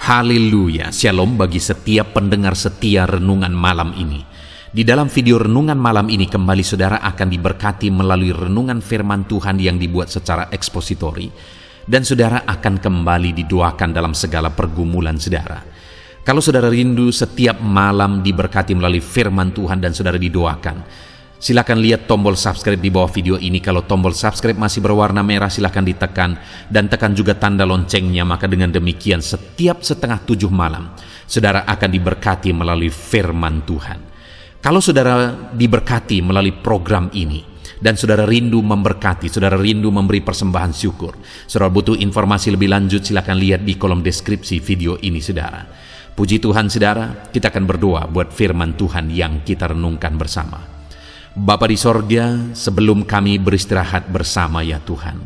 Haleluya, shalom bagi setiap pendengar setia renungan malam ini. Di dalam video renungan malam ini kembali saudara akan diberkati melalui renungan firman Tuhan yang dibuat secara ekspositori. Dan saudara akan kembali didoakan dalam segala pergumulan saudara. Kalau saudara rindu setiap malam diberkati melalui firman Tuhan dan saudara didoakan, silakan lihat tombol subscribe di bawah video ini. Kalau tombol subscribe masih berwarna merah, silakan ditekan dan tekan juga tanda loncengnya. Maka dengan demikian setiap setengah 7 malam saudara akan diberkati melalui firman Tuhan. Kalau saudara diberkati melalui program ini dan saudara rindu memberkati, saudara rindu memberi persembahan syukur, saudara butuh informasi lebih lanjut, silakan lihat di kolom deskripsi video ini saudara. Puji Tuhan saudara, kita akan berdoa buat firman Tuhan yang kita renungkan bersama. Bapa di sorga, sebelum kami beristirahat bersama ya Tuhan,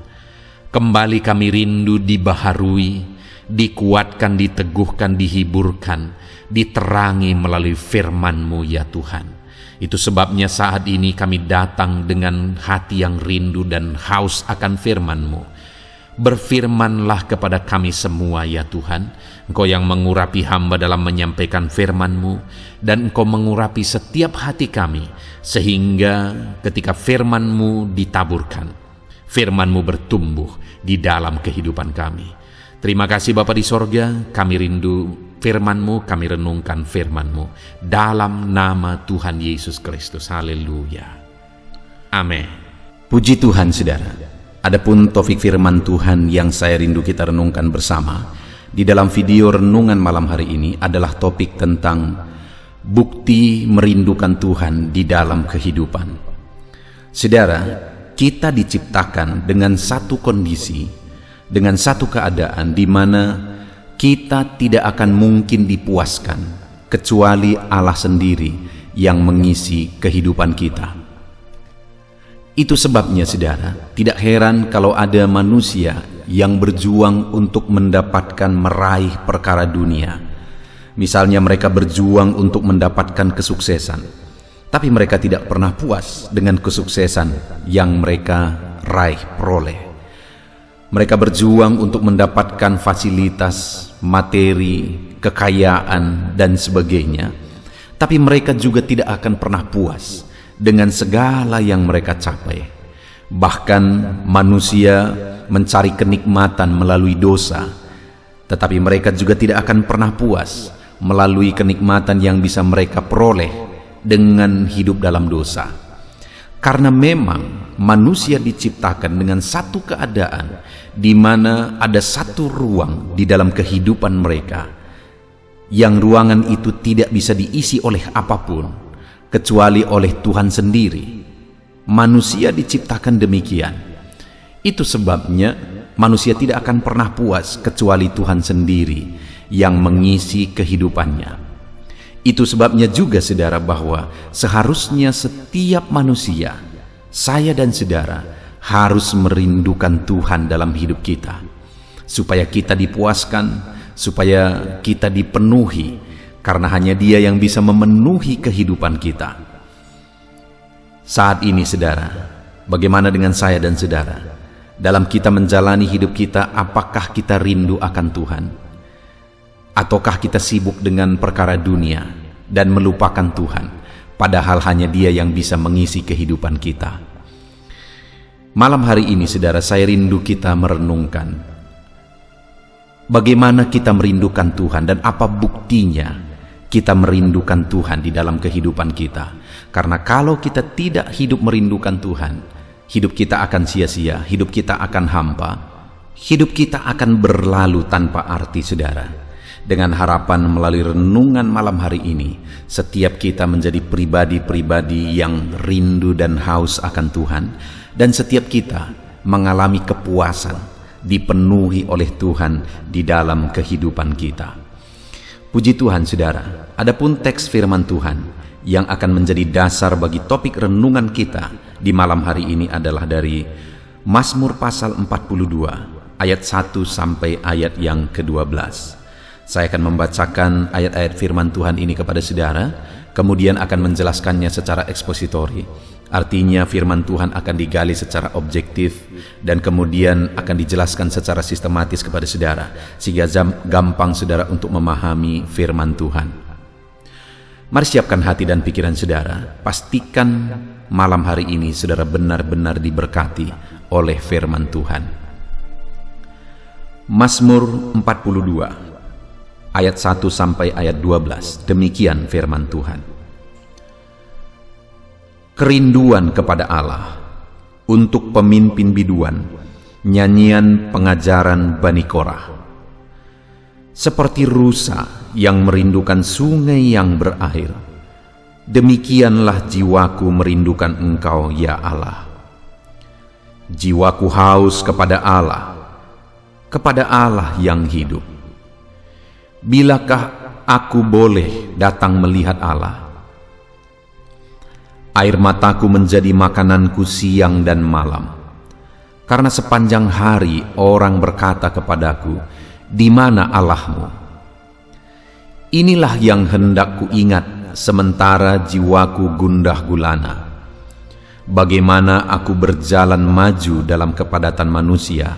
kembali kami rindu dibaharui, dikuatkan, diteguhkan, dihiburkan, diterangi melalui firman-Mu ya Tuhan. Itu sebabnya saat ini kami datang dengan hati yang rindu dan haus akan firman-Mu. Berfirmanlah kepada kami semua ya Tuhan. Engkau yang mengurapi hamba dalam menyampaikan firman-Mu, dan Engkau mengurapi setiap hati kami, sehingga ketika firman-Mu ditaburkan, firman-Mu bertumbuh di dalam kehidupan kami. Terima kasih Bapa di sorga, kami rindu firman-Mu, kami renungkan firman-Mu dalam nama Tuhan Yesus Kristus. Haleluya. Amin. Puji Tuhan saudara. Adapun topik firman Tuhan yang saya rindu kita renungkan bersama di dalam video renungan malam hari ini adalah topik tentang bukti merindukan Tuhan di dalam kehidupan. Saudara, kita diciptakan dengan satu kondisi, dengan satu keadaan di mana kita tidak akan mungkin dipuaskan kecuali Allah sendiri yang mengisi kehidupan kita. Itu sebabnya saudara, tidak heran kalau ada manusia yang berjuang untuk mendapatkan meraih perkara dunia. Misalnya mereka berjuang untuk mendapatkan kesuksesan, tapi mereka tidak pernah puas dengan kesuksesan yang mereka peroleh. Mereka berjuang untuk mendapatkan fasilitas, materi, kekayaan, dan sebagainya. Tapi mereka juga tidak akan pernah puas dengan segala yang mereka capai. Bahkan manusia mencari kenikmatan melalui dosa, tetapi mereka juga tidak akan pernah puas melalui kenikmatan yang bisa mereka peroleh dengan hidup dalam dosa. Karena memang manusia diciptakan dengan satu keadaan di mana ada satu ruang di dalam kehidupan mereka, yang ruangan itu tidak bisa diisi oleh apapun kecuali oleh Tuhan sendiri. Manusia diciptakan demikian. Itu sebabnya manusia tidak akan pernah puas kecuali Tuhan sendiri yang mengisi kehidupannya. Itu sebabnya juga saudara bahwa seharusnya setiap manusia, saya dan saudara, harus merindukan Tuhan dalam hidup kita, supaya kita dipuaskan, supaya kita dipenuhi, karena hanya Dia yang bisa memenuhi kehidupan kita. Saat ini saudara, bagaimana dengan saya dan saudara? Dalam kita menjalani hidup kita, apakah kita rindu akan Tuhan? Ataukah kita sibuk dengan perkara dunia dan melupakan Tuhan, padahal hanya Dia yang bisa mengisi kehidupan kita? Malam hari ini saudara, saya rindu kita merenungkan bagaimana kita merindukan Tuhan dan apa buktinya kita merindukan Tuhan di dalam kehidupan kita. Karena kalau kita tidak hidup merindukan Tuhan, hidup kita akan sia-sia, hidup kita akan hampa, hidup kita akan berlalu tanpa arti saudara. Dengan harapan melalui renungan malam hari ini, setiap kita menjadi pribadi-pribadi yang rindu dan haus akan Tuhan, dan setiap kita mengalami kepuasan, dipenuhi oleh Tuhan di dalam kehidupan kita. Puji Tuhan saudara, adapun teks firman Tuhan yang akan menjadi dasar bagi topik renungan kita di malam hari ini adalah dari Mazmur pasal 42 ayat 1 sampai ayat yang ke-12. Saya akan membacakan ayat-ayat firman Tuhan ini kepada saudara, kemudian akan menjelaskannya secara ekspositori. Artinya firman Tuhan akan digali secara objektif dan kemudian akan dijelaskan secara sistematis kepada saudara, sehingga gampang saudara untuk memahami firman Tuhan. Mari siapkan hati dan pikiran saudara. Pastikan malam hari ini saudara benar-benar diberkati oleh firman Tuhan. Mazmur 42 ayat 1 sampai ayat 12. Demikian firman Tuhan. Kerinduan kepada Allah untuk pemimpin biduan, nyanyian pengajaran Bani Korah. Seperti rusa yang merindukan sungai yang berair, demikianlah jiwaku merindukan Engkau, ya Allah. Jiwaku haus kepada Allah yang hidup. Bilakah aku boleh datang melihat Allah? Air mataku menjadi makananku siang dan malam, karena sepanjang hari orang berkata kepadaku, "Di mana Allahmu?" Inilah yang hendak ku ingat sementara jiwaku gundah gulana. Bagaimana aku berjalan maju dalam kepadatan manusia,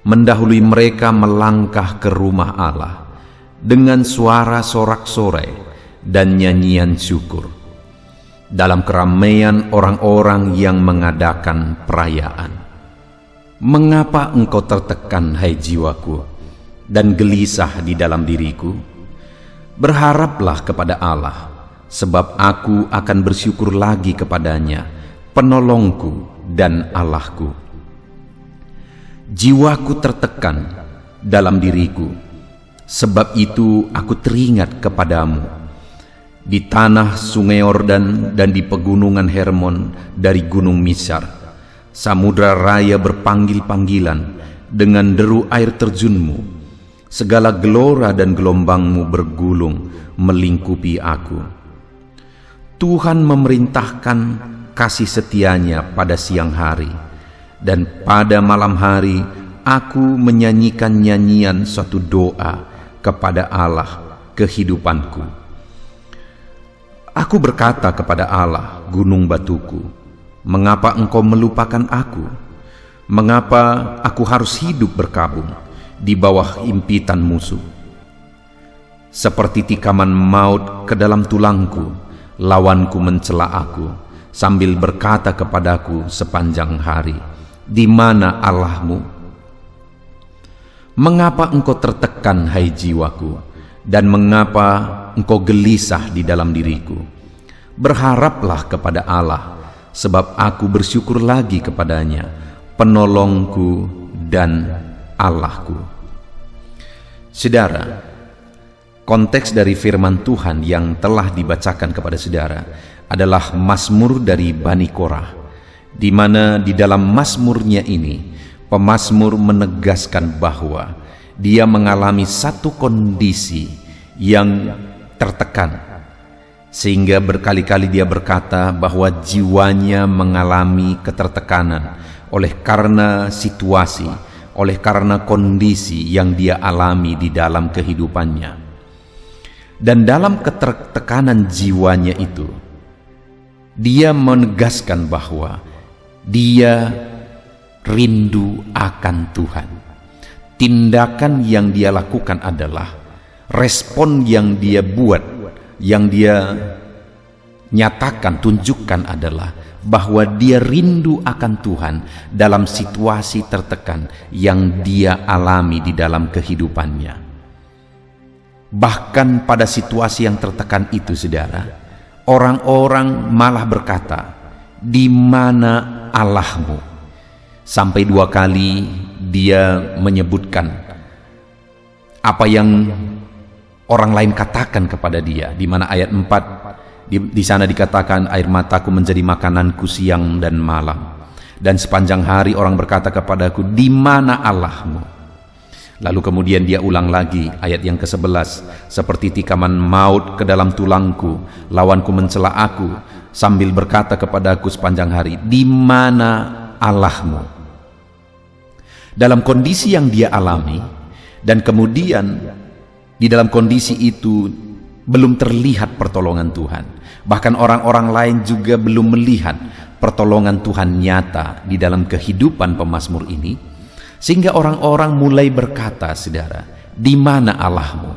mendahului mereka melangkah ke rumah Allah dengan suara sorak-sorai dan nyanyian syukur, dalam keramaian orang-orang yang mengadakan perayaan. Mengapa engkau tertekan, hai jiwaku, dan gelisah di dalam diriku? Berharaplah kepada Allah, sebab aku akan bersyukur lagi kepadanya, penolongku dan Allahku. Jiwaku tertekan dalam diriku, sebab itu aku teringat kepadamu. Di tanah sungai Yordan dan di pegunungan Hermon, dari gunung Misar, samudra raya berpanggil-panggilan dengan deru air terjunmu. Segala gelora dan gelombangmu bergulung melingkupi aku. Tuhan memerintahkan kasih setianya pada siang hari, dan pada malam hari aku menyanyikan nyanyian suatu doa kepada Allah kehidupanku. Aku berkata kepada Allah, gunung batuku, "Mengapa engkau melupakan aku? Mengapa aku harus hidup berkabung di bawah impitan musuh? Seperti tikaman maut ke dalam tulangku, lawanku mencela aku, sambil berkata kepadaku sepanjang hari, 'Di mana Allahmu?' Mengapa engkau tertekan, hai jiwaku, dan mengapa engkau gelisah di dalam diriku? Berharaplah kepada Allah, sebab aku bersyukur lagi kepadanya, penolongku dan Allahku." Saudara, konteks dari firman Tuhan yang telah dibacakan kepada saudara adalah Mazmur dari Bani Korah, di mana di dalam mazmurnya ini pemazmur menegaskan bahwa dia mengalami satu kondisi yang tertekan, sehingga berkali-kali dia berkata bahwa jiwanya mengalami ketertekanan oleh karena situasi, oleh karena kondisi yang dia alami di dalam kehidupannya. Dan dalam ketertekanan jiwanya itu, dia menegaskan bahwa dia rindu akan Tuhan. Tindakan yang dia lakukan adalah respon yang dia buat, yang dia nyatakan, tunjukkan adalah bahwa dia rindu akan Tuhan dalam situasi tertekan yang dia alami di dalam kehidupannya. Bahkan pada situasi yang tertekan itu, saudara, orang-orang malah berkata, "Di mana Allahmu?" Sampai 2 kali dia menyebutkan apa yang orang lain katakan kepada dia, di mana ayat 4 di sana dikatakan, "Air mataku menjadi makananku siang dan malam, dan sepanjang hari orang berkata kepadaku, 'Di mana Allahmu?'" Lalu kemudian dia ulang lagi ayat yang ke-11, "Seperti tikaman maut ke dalam tulangku, lawanku mencela aku, sambil berkata kepadaku sepanjang hari, 'Di mana Allahmu?'" Dalam kondisi yang dia alami, dan kemudian di dalam kondisi itu belum terlihat pertolongan Tuhan. Bahkan orang-orang lain juga belum melihat pertolongan Tuhan nyata di dalam kehidupan pemazmur ini, sehingga orang-orang mulai berkata, saudara, di mana Allahmu?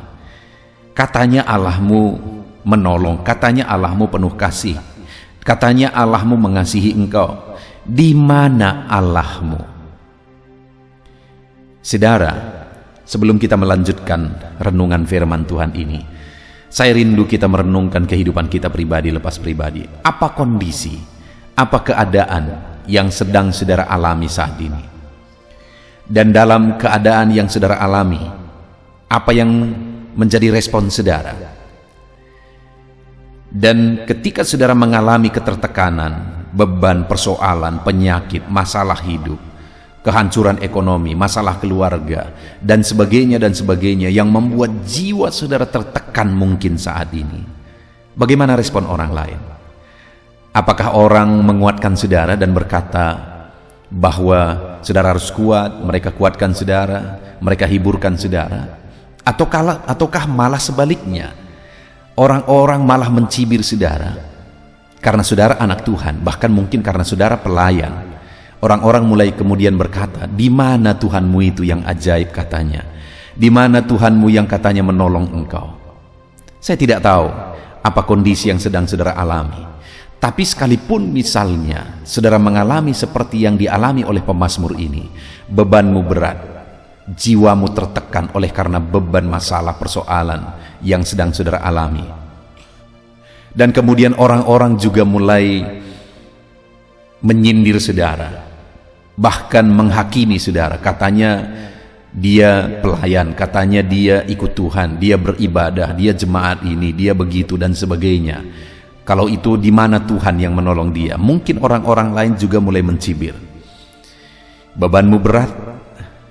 Katanya Allahmu menolong, katanya Allahmu penuh kasih, katanya Allahmu mengasihi engkau. Di mana Allahmu? Saudara, sebelum kita melanjutkan renungan firman Tuhan ini, saya rindu kita merenungkan kehidupan kita pribadi lepas pribadi. Apa kondisi, apa keadaan yang sedang saudara alami saat ini? Dan dalam keadaan yang saudara alami, apa yang menjadi respon saudara? Dan ketika saudara mengalami ketertekanan, beban, persoalan, penyakit, masalah hidup, kehancuran ekonomi, masalah keluarga, dan sebagainya yang membuat jiwa saudara tertekan mungkin saat ini, bagaimana respon orang lain? Apakah orang menguatkan saudara dan berkata bahwa saudara harus kuat, mereka kuatkan saudara, mereka hiburkan saudara? Ataukah malah sebaliknya, orang-orang malah mencibir saudara karena saudara anak Tuhan, bahkan mungkin karena saudara pelayan? Orang-orang mulai kemudian berkata, di mana Tuhanmu itu yang ajaib katanya? Di mana Tuhanmu yang katanya menolong engkau? Saya tidak tahu apa kondisi yang sedang saudara alami. Tapi sekalipun misalnya saudara mengalami seperti yang dialami oleh pemazmur ini, bebanmu berat, jiwamu tertekan oleh karena beban masalah persoalan yang sedang saudara alami. Dan kemudian orang-orang juga mulai menyindir saudara, bahkan menghakimi saudara. Katanya dia pelayan, katanya dia ikut Tuhan, dia beribadah, dia jemaat ini, dia begitu dan sebagainya. Kalau itu, di mana Tuhan yang menolong dia? Mungkin orang-orang lain juga mulai mencibir. Bebanmu berat,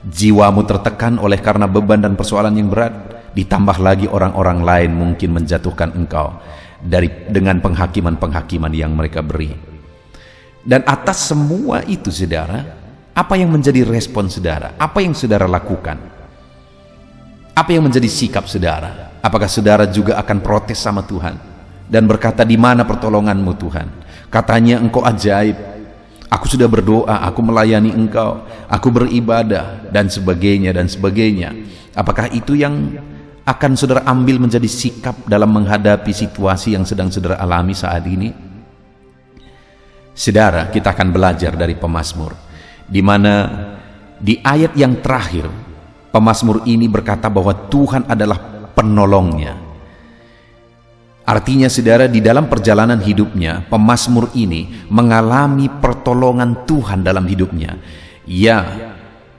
jiwamu tertekan oleh karena beban dan persoalan yang berat, ditambah lagi orang-orang lain mungkin menjatuhkan engkau dengan penghakiman-penghakiman yang mereka beri. Dan atas semua itu, saudara, apa yang menjadi respon saudara? Apa yang saudara lakukan? Apa yang menjadi sikap saudara? Apakah saudara juga akan protes sama Tuhan dan berkata, di mana pertolonganmu Tuhan? Katanya engkau ajaib, aku sudah berdoa, aku melayani engkau, aku beribadah, dan sebagainya dan sebagainya. Apakah itu yang akan saudara ambil menjadi sikap dalam menghadapi situasi yang sedang saudara alami saat ini? Saudara, kita akan belajar dari pemazmur, di mana di ayat yang terakhir pemazmur ini berkata bahwa Tuhan adalah penolongnya. Artinya, saudara, di dalam perjalanan hidupnya, pemazmur ini mengalami pertolongan Tuhan dalam hidupnya. Ya,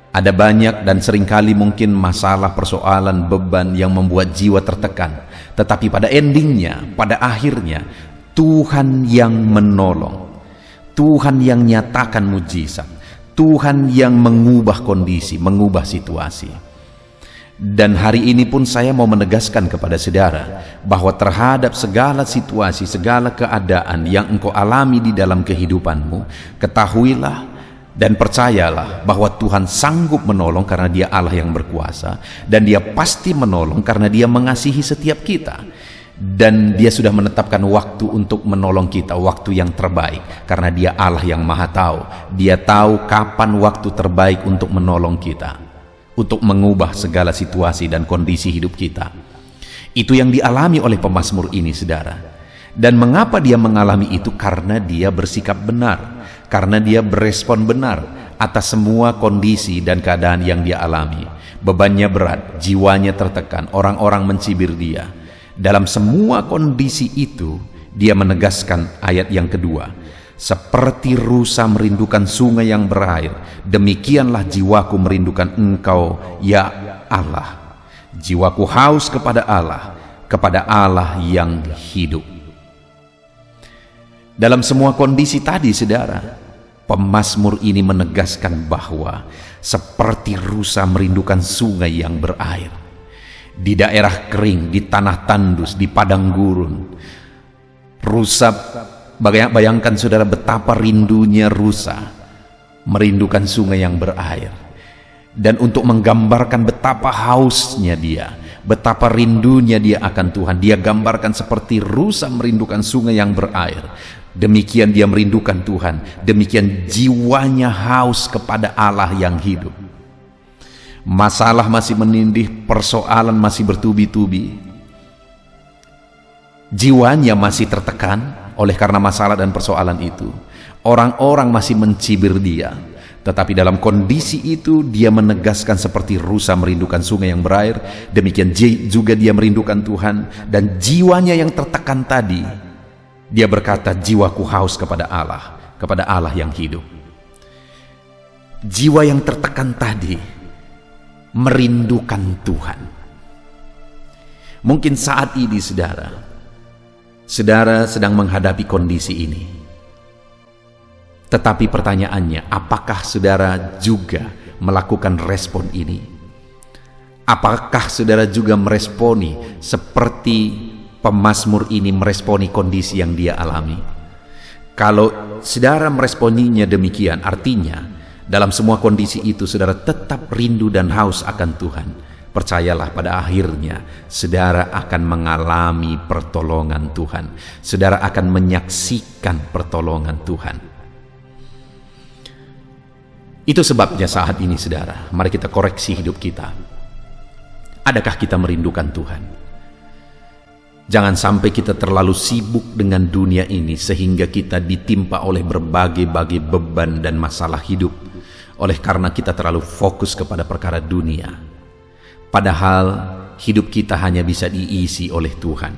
ada banyak dan seringkali mungkin masalah, persoalan, beban yang membuat jiwa tertekan. Tetapi pada endingnya, pada akhirnya, Tuhan yang menolong, Tuhan yang nyatakan mujizat, Tuhan yang mengubah kondisi, mengubah situasi. Dan hari ini pun saya mau menegaskan kepada saudara bahwa terhadap segala situasi, segala keadaan yang engkau alami di dalam kehidupanmu, ketahuilah dan percayalah bahwa Tuhan sanggup menolong karena Dia Allah yang berkuasa, dan Dia pasti menolong karena Dia mengasihi setiap kita. Dan Dia sudah menetapkan waktu untuk menolong kita, waktu yang terbaik, karena Dia Allah yang Maha Tahu. Dia tahu kapan waktu terbaik untuk menolong kita, untuk mengubah segala situasi dan kondisi hidup kita. Itu yang dialami oleh pemazmur ini, saudara. Dan mengapa dia mengalami itu? Karena dia bersikap benar, karena dia berespon benar atas semua kondisi dan keadaan yang dia alami. Bebannya berat, jiwanya tertekan, orang-orang mencibir dia. Dalam semua kondisi itu, dia menegaskan ayat yang kedua, seperti rusa merindukan sungai yang berair, demikianlah jiwaku merindukan engkau, ya Allah. Jiwaku haus kepada Allah yang hidup. Dalam semua kondisi tadi, saudara, pemazmur ini menegaskan bahwa seperti rusa merindukan sungai yang berair. Di daerah kering, di tanah tandus, di padang gurun, rusa, bayangkan saudara betapa rindunya rusa merindukan sungai yang berair. Dan untuk menggambarkan betapa hausnya dia, betapa rindunya dia akan Tuhan, dia gambarkan seperti rusa merindukan sungai yang berair. Demikian dia merindukan Tuhan, demikian jiwanya haus kepada Allah yang hidup. Masalah masih menindih, persoalan masih bertubi-tubi, jiwanya masih tertekan oleh karena masalah dan persoalan itu. Orang-orang masih mencibir dia, tetapi dalam kondisi itu dia menegaskan seperti rusa merindukan sungai yang berair, demikian juga dia merindukan Tuhan. Dan jiwanya yang tertekan tadi, dia berkata, jiwaku haus kepada Allah yang hidup. Jiwa yang tertekan tadi merindukan Tuhan. Mungkin saat ini saudara sedang menghadapi kondisi ini. Tetapi pertanyaannya, apakah saudara juga melakukan respon ini? Apakah saudara juga meresponi seperti pemazmur ini meresponi kondisi yang dia alami? Kalau saudara meresponinya demikian, artinya dalam semua kondisi itu saudara tetap rindu dan haus akan Tuhan. Percayalah, pada akhirnya saudara akan mengalami pertolongan Tuhan. Saudara akan menyaksikan pertolongan Tuhan. Itu sebabnya saat ini saudara, mari kita koreksi hidup kita. Adakah kita merindukan Tuhan? Jangan sampai kita terlalu sibuk dengan dunia ini sehingga kita ditimpa oleh berbagai-bagai beban dan masalah hidup oleh karena kita terlalu fokus kepada perkara dunia. Padahal hidup kita hanya bisa diisi oleh Tuhan,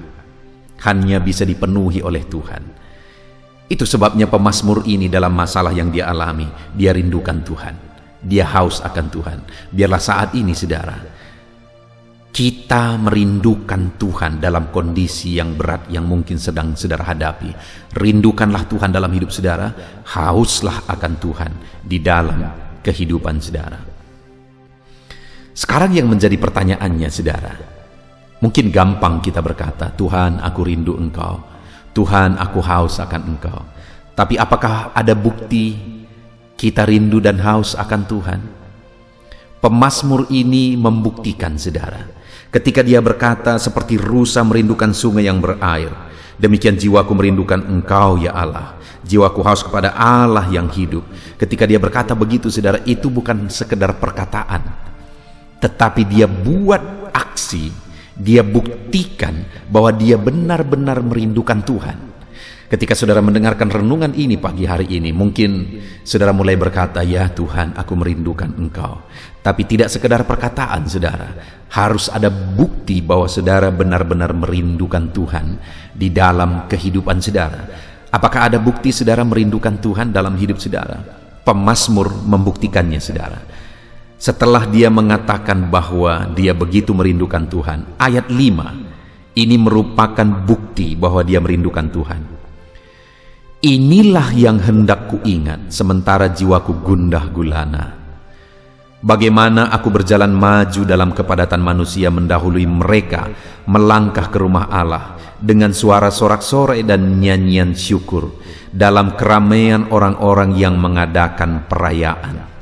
hanya bisa dipenuhi oleh Tuhan. Itu sebabnya pemazmur ini dalam masalah yang dia alami, dia rindukan Tuhan, dia haus akan Tuhan. Biarlah saat ini saudara, kita merindukan Tuhan dalam kondisi yang berat yang mungkin sedang saudara hadapi. Rindukanlah Tuhan dalam hidup saudara, hauslah akan Tuhan di dalam kehidupan saudara. Sekarang yang menjadi pertanyaannya saudara, mungkin gampang kita berkata, Tuhan aku rindu Engkau, Tuhan aku haus akan Engkau. Tapi apakah ada bukti kita rindu dan haus akan Tuhan? Pemazmur ini membuktikan saudara. Ketika dia berkata, seperti rusa merindukan sungai yang berair, demikian jiwaku merindukan Engkau ya Allah. Jiwaku haus kepada Allah yang hidup. Ketika dia berkata begitu saudara, itu bukan sekedar perkataan, tetapi dia buat aksi. Dia buktikan bahwa dia benar-benar merindukan Tuhan. Ketika saudara mendengarkan renungan ini pagi hari ini, mungkin saudara mulai berkata, ya Tuhan aku merindukan Engkau. Tapi tidak sekedar perkataan saudara, harus ada bukti bahwa saudara benar-benar merindukan Tuhan di dalam kehidupan saudara. Apakah ada bukti saudara merindukan Tuhan dalam hidup saudara? Pemazmur membuktikannya saudara. Setelah dia mengatakan bahwa dia begitu merindukan Tuhan, ayat 5 ini merupakan bukti bahwa dia merindukan Tuhan. Inilah yang hendak kuingat sementara jiwaku gundah gulana. Bagaimana aku berjalan maju dalam kepadatan manusia mendahului mereka melangkah ke rumah Allah dengan suara sorak-sorai dan nyanyian syukur dalam keramaian orang-orang yang mengadakan perayaan.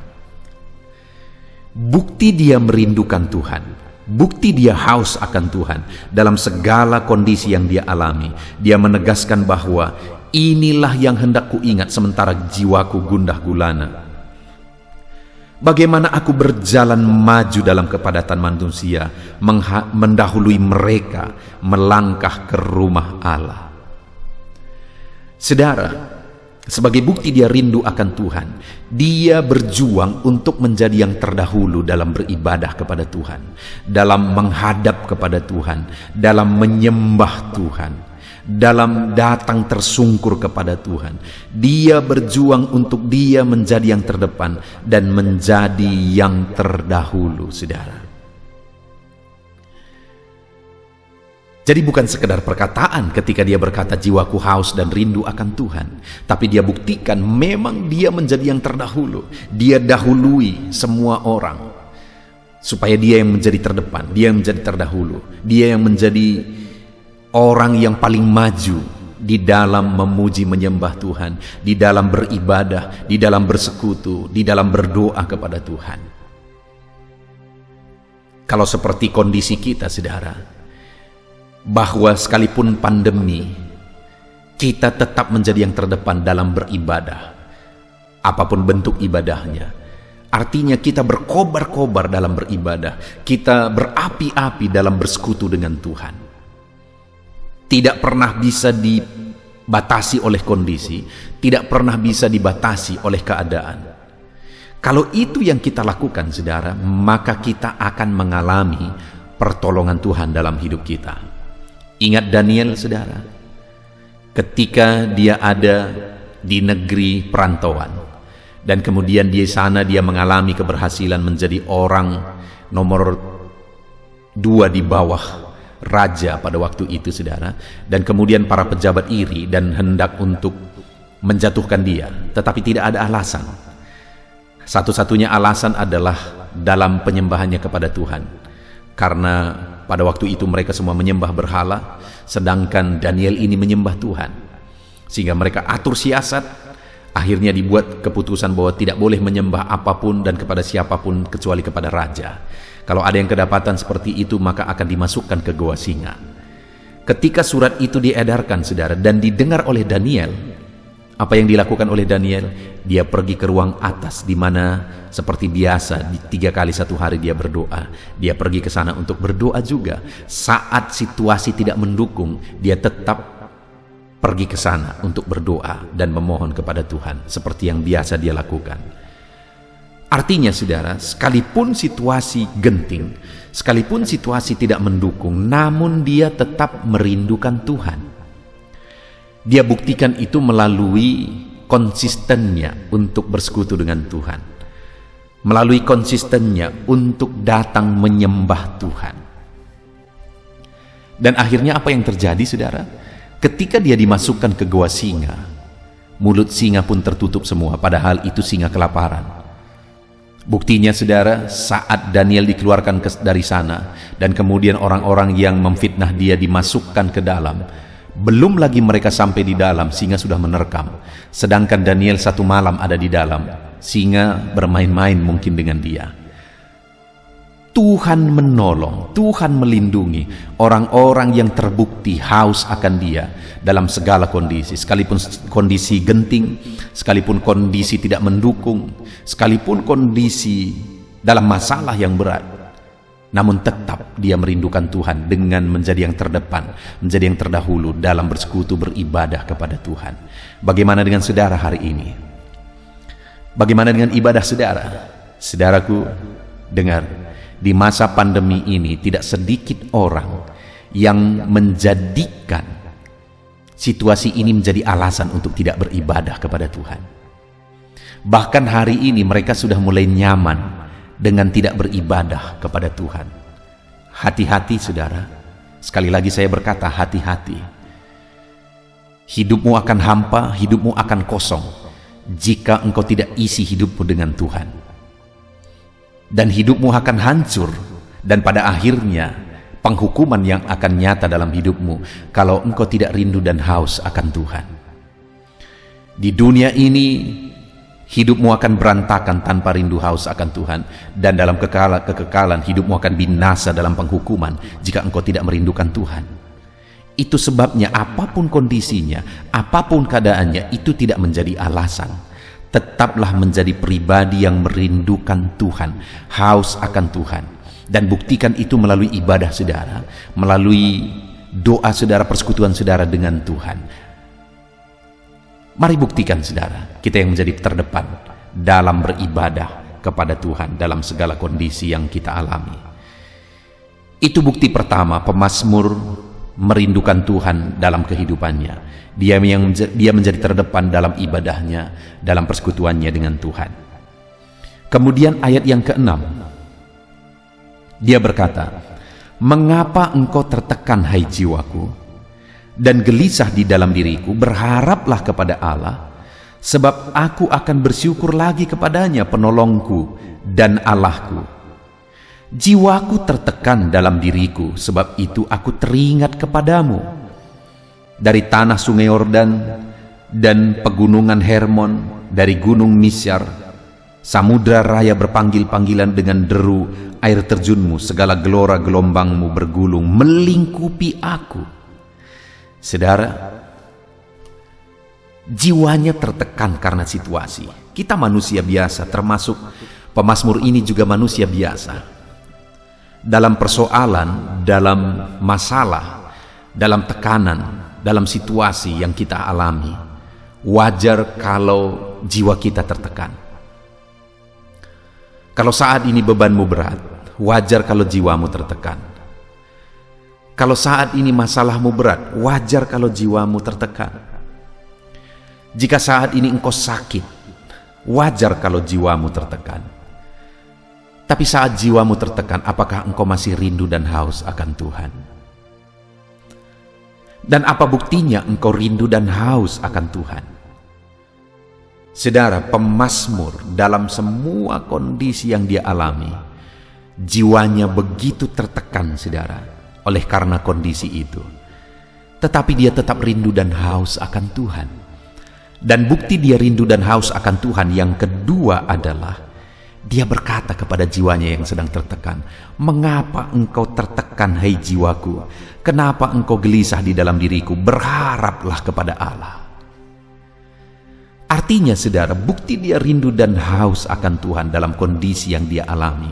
Bukti dia merindukan Tuhan, bukti dia haus akan Tuhan dalam segala kondisi yang dia alami. Dia menegaskan bahwa inilah yang hendak kuingat sementara jiwaku gundah gulana. Bagaimana aku berjalan maju dalam kepadatan manusia mendahului mereka melangkah ke rumah Allah. Saudara, sebagai bukti dia rindu akan Tuhan, dia berjuang untuk menjadi yang terdahulu dalam beribadah kepada Tuhan, dalam menghadap kepada Tuhan, dalam menyembah Tuhan, dalam datang tersungkur kepada Tuhan. Dia berjuang untuk dia menjadi yang terdepan dan menjadi yang terdahulu, saudara. Jadi bukan sekedar perkataan ketika dia berkata jiwaku haus dan rindu akan Tuhan, tapi dia buktikan memang dia menjadi yang terdahulu. Dia dahului semua orang supaya dia yang menjadi terdepan, dia yang menjadi terdahulu, dia yang menjadi orang yang paling maju di dalam memuji menyembah Tuhan, di dalam beribadah, di dalam bersekutu, di dalam berdoa kepada Tuhan. Kalau seperti kondisi kita saudara, bahwa sekalipun pandemi, kita tetap menjadi yang terdepan dalam beribadah, apapun bentuk ibadahnya. Artinya kita berkobar-kobar dalam beribadah, kita berapi-api dalam bersekutu dengan Tuhan. Tidak pernah bisa dibatasi oleh kondisi, tidak pernah bisa dibatasi oleh keadaan. Kalau itu yang kita lakukan, saudara, maka kita akan mengalami pertolongan Tuhan dalam hidup kita. Ingat Daniel, saudara, ketika dia ada di negeri perantauan, dan kemudian di sana dia mengalami keberhasilan menjadi orang nomor 2 di bawah raja pada waktu itu, saudara. Dan kemudian para pejabat iri dan hendak untuk menjatuhkan dia, tetapi tidak ada alasan. Satu-satunya alasan adalah dalam penyembahannya kepada Tuhan, karena pada waktu itu mereka semua menyembah berhala, sedangkan Daniel ini menyembah Tuhan. Sehingga mereka atur siasat. Akhirnya dibuat keputusan bahwa tidak boleh menyembah apapun dan kepada siapapun kecuali kepada raja. Kalau ada yang kedapatan seperti itu, maka akan dimasukkan ke goa singa. Ketika surat itu diedarkan, saudara, dan didengar oleh Daniel, apa yang dilakukan oleh Daniel? Dia pergi ke ruang atas, di mana seperti biasa 3 kali 1 hari dia berdoa. Dia pergi ke sana untuk berdoa juga. Saat situasi tidak mendukung, dia tetap pergi ke sana untuk berdoa dan memohon kepada Tuhan seperti yang biasa dia lakukan. Artinya, saudara, sekalipun situasi genting, sekalipun situasi tidak mendukung, namun dia tetap merindukan Tuhan. Dia buktikan itu melalui konsistennya untuk bersekutu dengan Tuhan, melalui konsistennya untuk datang menyembah Tuhan. Dan akhirnya apa yang terjadi, saudara? Ketika dia dimasukkan ke goa singa, mulut singa pun tertutup semua, padahal itu singa kelaparan. Buktinya, saudara, saat Daniel dikeluarkan dari sana, dan kemudian orang-orang yang memfitnah dia dimasukkan ke dalam, belum lagi mereka sampai di dalam, singa sudah menerkam. Sedangkan Daniel 1 malam ada di dalam, singa bermain-main mungkin dengan dia. Tuhan menolong, Tuhan melindungi orang-orang yang terbukti haus akan dia dalam segala kondisi, sekalipun kondisi genting, sekalipun kondisi tidak mendukung, sekalipun kondisi dalam masalah yang berat, namun tetap dia merindukan Tuhan dengan menjadi yang terdepan, menjadi yang terdahulu dalam bersekutu beribadah kepada Tuhan. Bagaimana dengan saudara hari ini? Bagaimana dengan ibadah saudara? Saudaraku, dengar, di masa pandemi ini tidak sedikit orang yang menjadikan situasi ini menjadi alasan untuk tidak beribadah kepada Tuhan. Bahkan hari ini mereka sudah mulai nyaman dengan tidak beribadah kepada Tuhan. Hati-hati, saudara. Sekali lagi saya berkata, hati-hati. Hidupmu akan hampa, hidupmu akan kosong jika engkau tidak isi hidupmu dengan Tuhan. Dan hidupmu akan hancur, dan pada akhirnya penghukuman yang akan nyata dalam hidupmu kalau engkau tidak rindu dan haus akan Tuhan. Di dunia ini hidupmu akan berantakan tanpa rindu haus akan Tuhan, dan dalam kekekalan hidupmu akan binasa dalam penghukuman jika engkau tidak merindukan Tuhan. Itu sebabnya apapun kondisinya, apapun keadaannya, itu tidak menjadi alasan. Tetaplah menjadi pribadi yang merindukan Tuhan, haus akan Tuhan, dan buktikan itu melalui ibadah saudara, melalui doa saudara, persekutuan saudara dengan Tuhan. Mari buktikan, saudara, kita yang menjadi terdepan dalam beribadah kepada Tuhan dalam segala kondisi yang kita alami. Itu bukti pertama, pemazmur merindukan Tuhan dalam kehidupannya. Dia menjadi terdepan dalam ibadahnya, dalam persekutuannya dengan Tuhan. Kemudian ayat yang ke-6, dia berkata, "Mengapa engkau tertekan, hai jiwaku, dan gelisah di dalam diriku? Berharaplah kepada Allah, sebab aku akan bersyukur lagi kepadanya, penolongku dan Allahku. Jiwaku tertekan dalam diriku, sebab itu aku teringat kepadamu. Dari tanah sungai Yordan dan pegunungan Hermon, dari gunung Misyar, samudra raya berpanggil-panggilan dengan deru air terjunmu, segala gelora gelombangmu bergulung melingkupi aku." Saudara, Jiwanya tertekan karena situasi. Kita manusia biasa, termasuk pemazmur ini juga manusia biasa. Dalam persoalan, dalam masalah, dalam tekanan, dalam situasi yang kita alami, wajar kalau jiwa kita tertekan. Kalau saat ini bebanmu berat, wajar kalau jiwamu tertekan. Kalau saat ini masalahmu berat, wajar kalau jiwamu tertekan. Jika saat ini engkau sakit, wajar kalau jiwamu tertekan. Tapi saat jiwamu tertekan, apakah engkau masih rindu dan haus akan Tuhan? Dan apa buktinya engkau rindu dan haus akan Tuhan? Saudara, pemazmur dalam semua kondisi yang dia alami, jiwanya begitu tertekan, saudara, oleh karena kondisi itu. Tetapi dia tetap rindu dan haus akan Tuhan. Dan bukti dia rindu dan haus akan Tuhan yang kedua adalah dia berkata kepada jiwanya yang sedang tertekan, "Mengapa engkau tertekan, hai jiwaku? Kenapa engkau gelisah di dalam diriku? Berharaplah kepada Allah." Artinya, saudara, bukti dia rindu dan haus akan Tuhan dalam kondisi yang dia alami.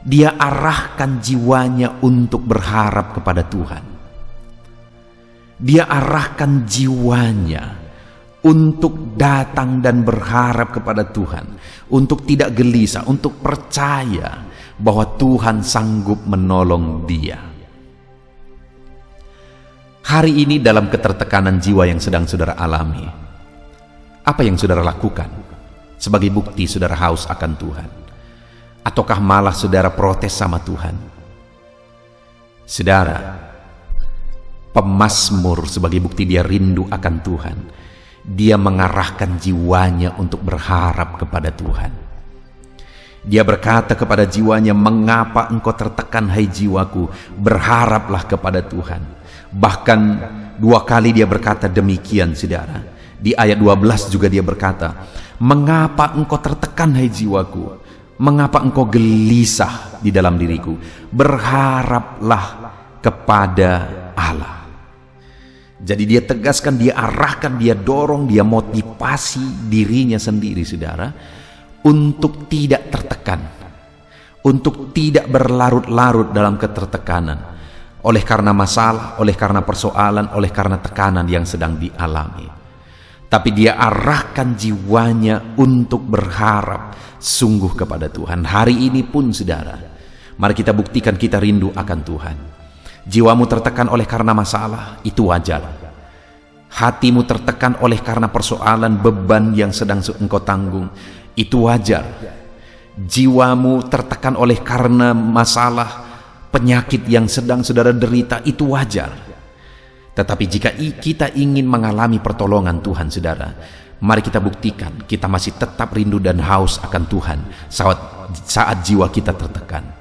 Dia arahkan jiwanya untuk berharap kepada Tuhan. Dia arahkan jiwanya untuk datang dan berharap kepada Tuhan, untuk tidak gelisah, untuk percaya bahwa Tuhan sanggup menolong dia. Hari ini dalam ketertekanan jiwa yang sedang saudara alami, apa yang saudara lakukan sebagai bukti saudara haus akan Tuhan? Ataukah malah saudara protes sama Tuhan? Saudara, pemazmur sebagai bukti dia rindu akan Tuhan, dia mengarahkan jiwanya untuk berharap kepada Tuhan. Dia berkata kepada jiwanya, "Mengapa engkau tertekan, hai jiwaku? Berharaplah kepada Tuhan." Bahkan 2 kali dia berkata demikian, saudara. Di ayat 12 juga dia berkata, "Mengapa engkau tertekan, hai jiwaku? Mengapa engkau gelisah di dalam diriku? Berharaplah kepada Allah." Jadi dia tegaskan, dia arahkan, dia dorong, dia motivasi dirinya sendiri, saudara, untuk tidak tertekan, untuk tidak berlarut-larut dalam ketertekanan, oleh karena masalah, oleh karena persoalan, oleh karena tekanan yang sedang dialami. Tapi dia arahkan jiwanya untuk berharap sungguh kepada Tuhan. Hari ini pun, saudara, mari kita buktikan kita rindu akan Tuhan. Jiwamu tertekan oleh karena masalah, itu wajar. Hatimu tertekan oleh karena persoalan, beban yang sedang engkau tanggung, itu wajar. Jiwamu tertekan oleh karena masalah, penyakit yang sedang saudara derita, itu wajar. Tetapi jika kita ingin mengalami pertolongan Tuhan, saudara, mari kita buktikan kita masih tetap rindu dan haus akan Tuhan saat jiwa kita tertekan.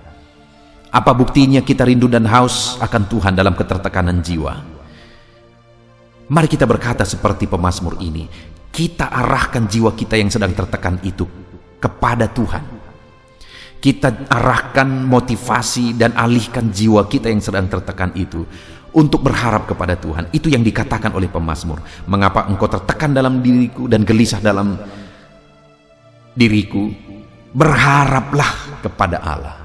Apa buktinya kita rindu dan haus akan Tuhan dalam ketertekanan jiwa? Mari kita berkata seperti pemazmur ini, kita arahkan jiwa kita yang sedang tertekan itu kepada Tuhan. Kita arahkan motivasi dan alihkan jiwa kita yang sedang tertekan itu untuk berharap kepada Tuhan. Itu yang dikatakan oleh pemazmur. "Mengapa engkau tertekan dalam diriku dan gelisah dalam diriku? Berharaplah kepada Allah."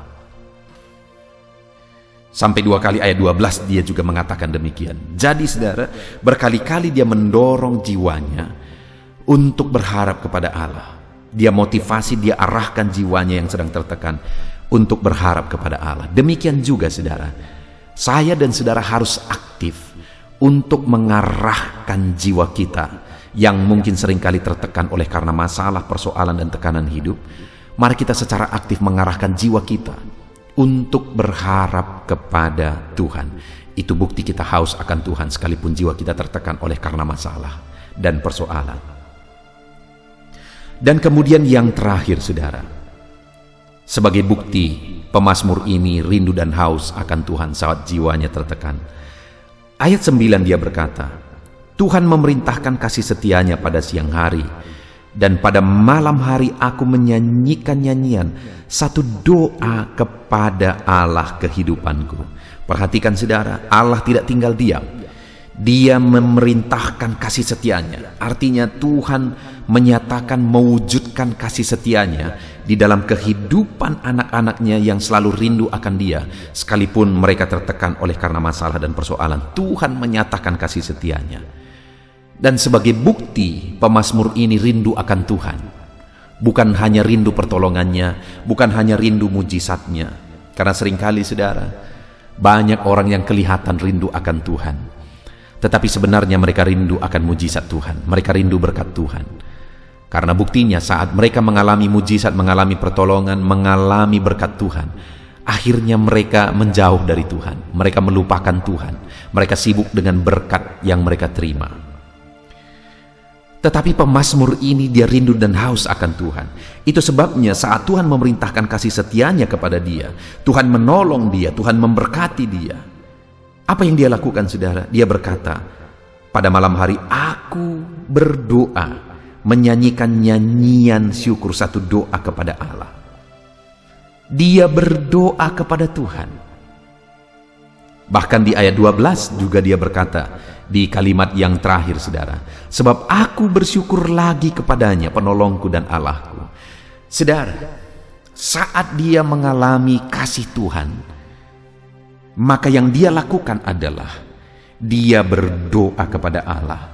Sampai 2 kali ayat 12 dia juga mengatakan demikian. Jadi, saudara, berkali-kali dia mendorong jiwanya untuk berharap kepada Allah. Dia motivasi, dia arahkan jiwanya yang sedang tertekan untuk berharap kepada Allah. Demikian juga, saudara, saya dan saudara harus aktif untuk mengarahkan jiwa kita yang mungkin seringkali tertekan oleh karena masalah, persoalan, dan tekanan hidup. Mari kita secara aktif mengarahkan jiwa kita untuk berharap kepada Tuhan. Itu bukti kita haus akan Tuhan sekalipun jiwa kita tertekan oleh karena masalah dan persoalan. Dan kemudian yang terakhir, saudara, sebagai bukti pemazmur ini rindu dan haus akan Tuhan saat jiwanya tertekan. Ayat 9 dia berkata, "Tuhan memerintahkan kasih setianya pada siang hari, dan pada malam hari aku menyanyikan nyanyian, satu doa kepada Allah kehidupanku." Perhatikan, saudara, Allah tidak tinggal diam. Dia memerintahkan kasih setianya. Artinya Tuhan menyatakan mewujudkan kasih setianya di dalam kehidupan anak-anaknya yang selalu rindu akan dia. Sekalipun mereka tertekan oleh karena masalah dan persoalan, Tuhan menyatakan kasih setianya. Dan sebagai bukti, pemazmur ini rindu akan Tuhan. Bukan hanya rindu pertolongannya, bukan hanya rindu mujizatnya. Karena seringkali saudara, banyak orang yang kelihatan rindu akan Tuhan, tetapi sebenarnya mereka rindu akan mujizat Tuhan. Mereka rindu berkat Tuhan. Karena buktinya saat mereka mengalami mujizat, mengalami pertolongan, mengalami berkat Tuhan, akhirnya mereka menjauh dari Tuhan. Mereka melupakan Tuhan. Mereka sibuk dengan berkat yang mereka terima. Tetapi pemazmur ini dia rindu dan haus akan Tuhan. Itu sebabnya saat Tuhan memerintahkan kasih setianya kepada dia, Tuhan menolong dia, Tuhan memberkati dia. Apa yang dia lakukan saudara? Dia berkata, pada malam hari aku berdoa, menyanyikan nyanyian syukur, satu doa kepada Allah. Dia berdoa kepada Tuhan. Bahkan di ayat 12 juga dia berkata, di kalimat yang terakhir saudara, sebab aku bersyukur lagi kepadanya, penolongku dan Allahku. Saudara, saat dia mengalami kasih Tuhan, maka yang dia lakukan adalah dia berdoa kepada Allah,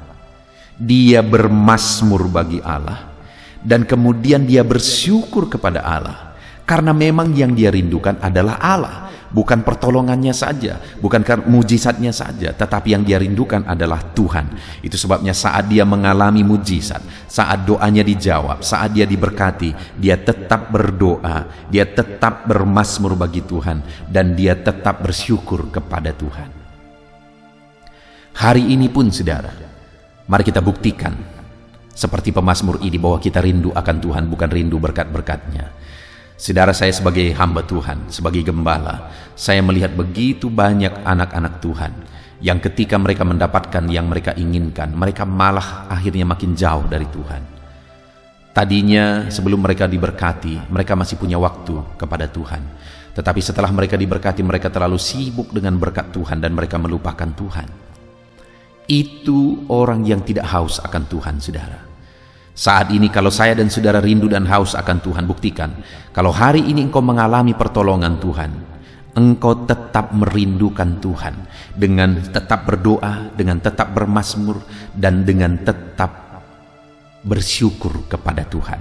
dia bermazmur bagi Allah, dan kemudian dia bersyukur kepada Allah, karena memang yang dia rindukan adalah Allah. Bukan pertolongannya saja, bukan mujizatnya saja, tetapi yang dia rindukan adalah Tuhan. Itu sebabnya saat dia mengalami mujizat, saat doanya dijawab, saat dia diberkati, dia tetap berdoa, dia tetap bermazmur bagi Tuhan, dan dia tetap bersyukur kepada Tuhan. Hari ini pun saudara, mari kita buktikan seperti pemazmur ini bahwa kita rindu akan Tuhan, bukan rindu berkat-berkatnya. Saudara, saya sebagai hamba Tuhan, sebagai gembala, saya melihat begitu banyak anak-anak Tuhan yang ketika mereka mendapatkan yang mereka inginkan, mereka malah akhirnya makin jauh dari Tuhan. Tadinya sebelum mereka diberkati, mereka masih punya waktu kepada Tuhan. Tetapi setelah mereka diberkati, mereka terlalu sibuk dengan berkat Tuhan dan mereka melupakan Tuhan. Itu orang yang tidak haus akan Tuhan, saudara. Saat ini kalau saya dan saudara rindu dan haus akan Tuhan, buktikan. Kalau hari ini engkau mengalami pertolongan Tuhan, engkau tetap merindukan Tuhan dengan tetap berdoa, dengan tetap bermazmur, dan dengan tetap bersyukur kepada Tuhan.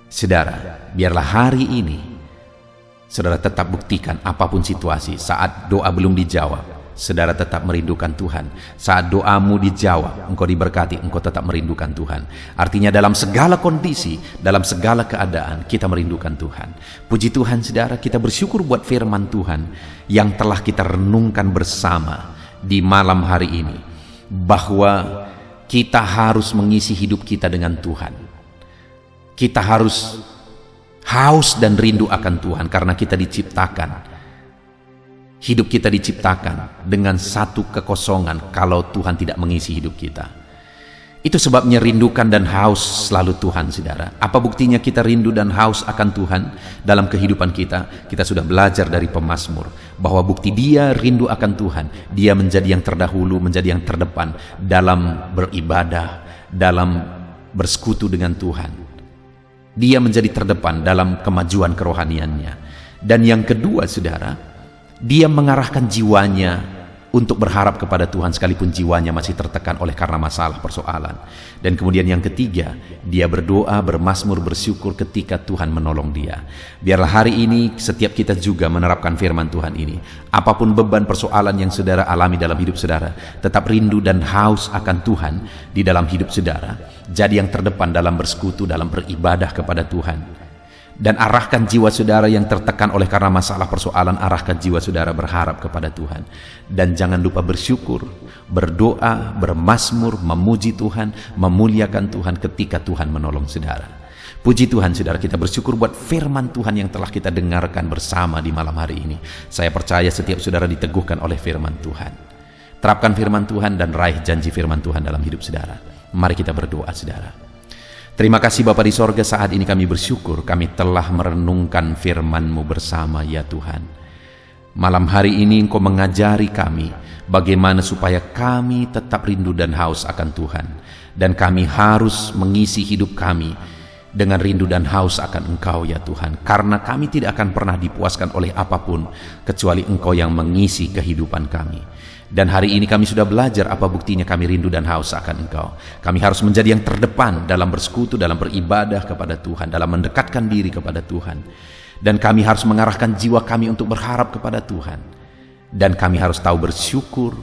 Saudara, biarlah hari ini saudara tetap buktikan apapun situasi, saat doa belum dijawab, saudara tetap merindukan Tuhan. Saat doamu dijawab, engkau diberkati, engkau tetap merindukan Tuhan. Artinya dalam segala kondisi, dalam segala keadaan, kita merindukan Tuhan. Puji Tuhan saudara, kita bersyukur buat firman Tuhan yang telah kita renungkan bersama di malam hari ini. Bahwa kita harus mengisi hidup kita dengan Tuhan. Kita harus haus dan rindu akan Tuhan karena kita diciptakan. Hidup kita diciptakan dengan satu kekosongan kalau Tuhan tidak mengisi hidup kita. Itu sebabnya rindukan dan haus selalu Tuhan, saudara. Apa buktinya kita rindu dan haus akan Tuhan dalam kehidupan kita? Kita sudah belajar dari pemazmur bahwa bukti dia rindu akan Tuhan, dia menjadi yang terdahulu, menjadi yang terdepan dalam beribadah, dalam bersekutu dengan Tuhan. Dia menjadi terdepan dalam kemajuan kerohaniannya. Dan yang kedua, saudara, dia mengarahkan jiwanya untuk berharap kepada Tuhan sekalipun jiwanya masih tertekan oleh karena masalah persoalan. Dan kemudian yang ketiga, dia berdoa, bermazmur, bersyukur ketika Tuhan menolong dia. Biarlah hari ini setiap kita juga menerapkan firman Tuhan ini. Apapun beban persoalan yang saudara alami dalam hidup saudara, tetap rindu dan haus akan Tuhan di dalam hidup saudara. Jadi yang terdepan dalam bersekutu, dalam beribadah kepada Tuhan. Dan arahkan jiwa saudara yang tertekan oleh karena masalah persoalan, arahkan jiwa saudara berharap kepada Tuhan. Dan jangan lupa bersyukur, berdoa, bermazmur, memuji Tuhan, memuliakan Tuhan ketika Tuhan menolong saudara. Puji Tuhan saudara, kita bersyukur buat firman Tuhan yang telah kita dengarkan bersama di malam hari ini. Saya percaya setiap saudara diteguhkan oleh firman Tuhan. Terapkan firman Tuhan dan raih janji firman Tuhan dalam hidup saudara. Mari kita berdoa saudara. Terima kasih Bapa di sorga, saat ini kami bersyukur kami telah merenungkan firman-Mu bersama ya Tuhan. Malam hari ini Engkau mengajari kami bagaimana supaya kami tetap rindu dan haus akan Tuhan. Dan kami harus mengisi hidup kami dengan rindu dan haus akan Engkau ya Tuhan. Karena kami tidak akan pernah dipuaskan oleh apapun kecuali Engkau yang mengisi kehidupan kami. Dan hari ini kami sudah belajar apa buktinya kami rindu dan haus akan Engkau. Kami harus menjadi yang terdepan dalam bersekutu, dalam beribadah kepada Tuhan, dalam mendekatkan diri kepada Tuhan. Dan kami harus mengarahkan jiwa kami untuk berharap kepada Tuhan. Dan kami harus tahu bersyukur,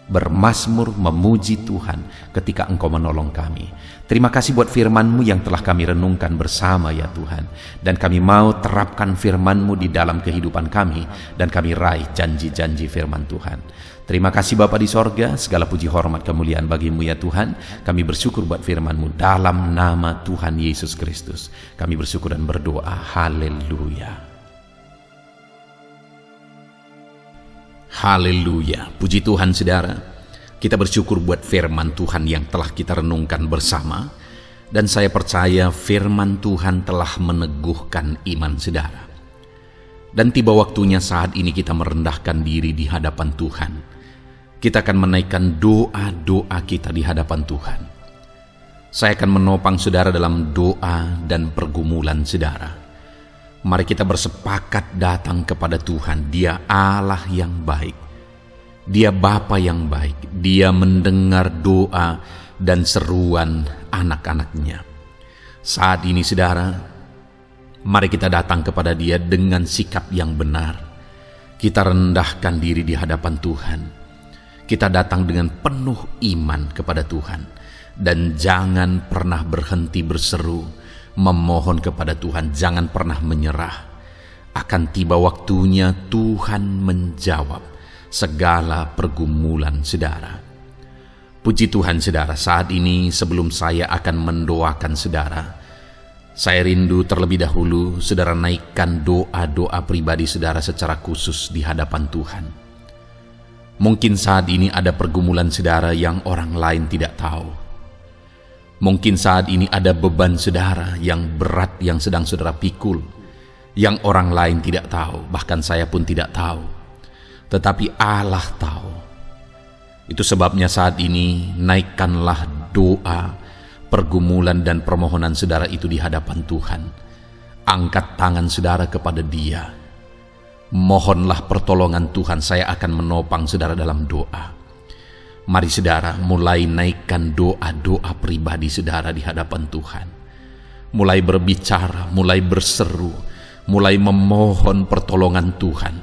bermazmur, memuji Tuhan ketika Engkau menolong kami. Terima kasih buat firman-Mu yang telah kami renungkan bersama ya Tuhan. Dan kami mau terapkan firman-Mu di dalam kehidupan kami, dan kami raih janji-janji firman Tuhan. Terima kasih Bapa di sorga, segala puji hormat kemuliaan bagi-Mu ya Tuhan. Kami bersyukur buat firman-Mu dalam nama Tuhan Yesus Kristus. Kami bersyukur dan berdoa. Haleluya. Haleluya. Puji Tuhan saudara. Kita bersyukur buat firman Tuhan yang telah kita renungkan bersama. Dan saya percaya firman Tuhan telah meneguhkan iman saudara. Dan tiba waktunya saat ini kita merendahkan diri di hadapan Tuhan. Kita akan menaikkan doa-doa kita di hadapan Tuhan. Saya akan menopang saudara dalam doa dan pergumulan saudara. Mari kita bersepakat datang kepada Tuhan. Dia Allah yang baik. Dia Bapa yang baik. Dia mendengar doa dan seruan anak-anaknya. Saat ini saudara, mari kita datang kepada Dia dengan sikap yang benar. Kita rendahkan diri di hadapan Tuhan. Kita datang dengan penuh iman kepada Tuhan. Dan jangan pernah berhenti berseru, memohon kepada Tuhan. Jangan pernah menyerah. Akan tiba waktunya Tuhan menjawab segala pergumulan saudara. Puji Tuhan saudara, saat ini sebelum saya akan mendoakan saudara, saya rindu terlebih dahulu saudara naikkan doa-doa pribadi saudara secara khusus di hadapan Tuhan. Mungkin saat ini ada pergumulan saudara yang orang lain tidak tahu. Mungkin saat ini ada beban saudara yang berat yang sedang saudara pikul, yang orang lain tidak tahu, bahkan saya pun tidak tahu. Tetapi Allah tahu. Itu sebabnya saat ini naikkanlah doa, pergumulan dan permohonan saudara itu di hadapan Tuhan. Angkat tangan saudara kepada Dia. Mohonlah pertolongan Tuhan, saya akan menopang saudara dalam doa. Mari saudara mulai naikkan doa-doa pribadi saudara di hadapan Tuhan. Mulai berbicara, mulai berseru, mulai memohon pertolongan Tuhan.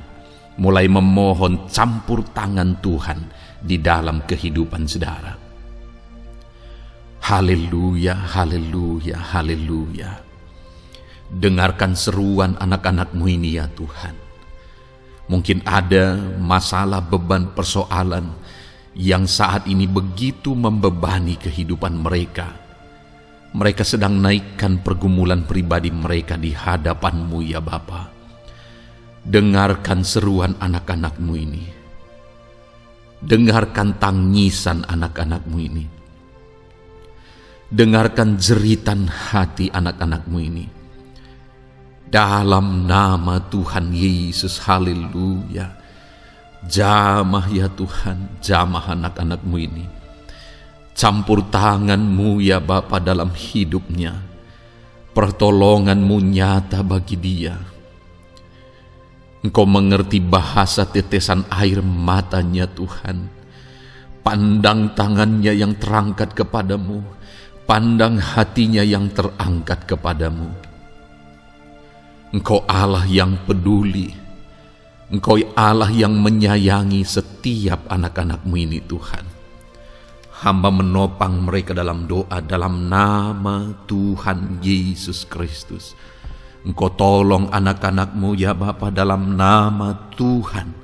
Mulai memohon campur tangan Tuhan di dalam kehidupan saudara. Haleluya, haleluya, haleluya. Dengarkan seruan anak-anak-Mu ini ya Tuhan. Mungkin ada masalah, beban, persoalan yang saat ini begitu membebani kehidupan mereka. Mereka sedang naikkan pergumulan pribadi mereka di hadapan-Mu ya Bapa. Dengarkan seruan anak-anak-Mu ini. Dengarkan tangisan anak-anak-Mu ini. Dengarkan jeritan hati anak-anak-Mu ini. Dalam nama Tuhan Yesus, haleluya. Jamah ya Tuhan, jamah anak-anak-Mu ini. Campur tangan-Mu ya Bapa dalam hidupnya. Pertolongan-Mu nyata bagi dia. Engkau mengerti bahasa tetesan air matanya Tuhan. Pandang tangannya yang terangkat kepadamu. Pandang hatinya yang terangkat kepadamu. Engkau Allah yang peduli. Engkau Allah yang menyayangi setiap anak-anak-Mu ini Tuhan. Hamba menopang mereka dalam doa dalam nama Tuhan Yesus Kristus. Engkau tolong anak-anak-Mu ya Bapa dalam nama Tuhan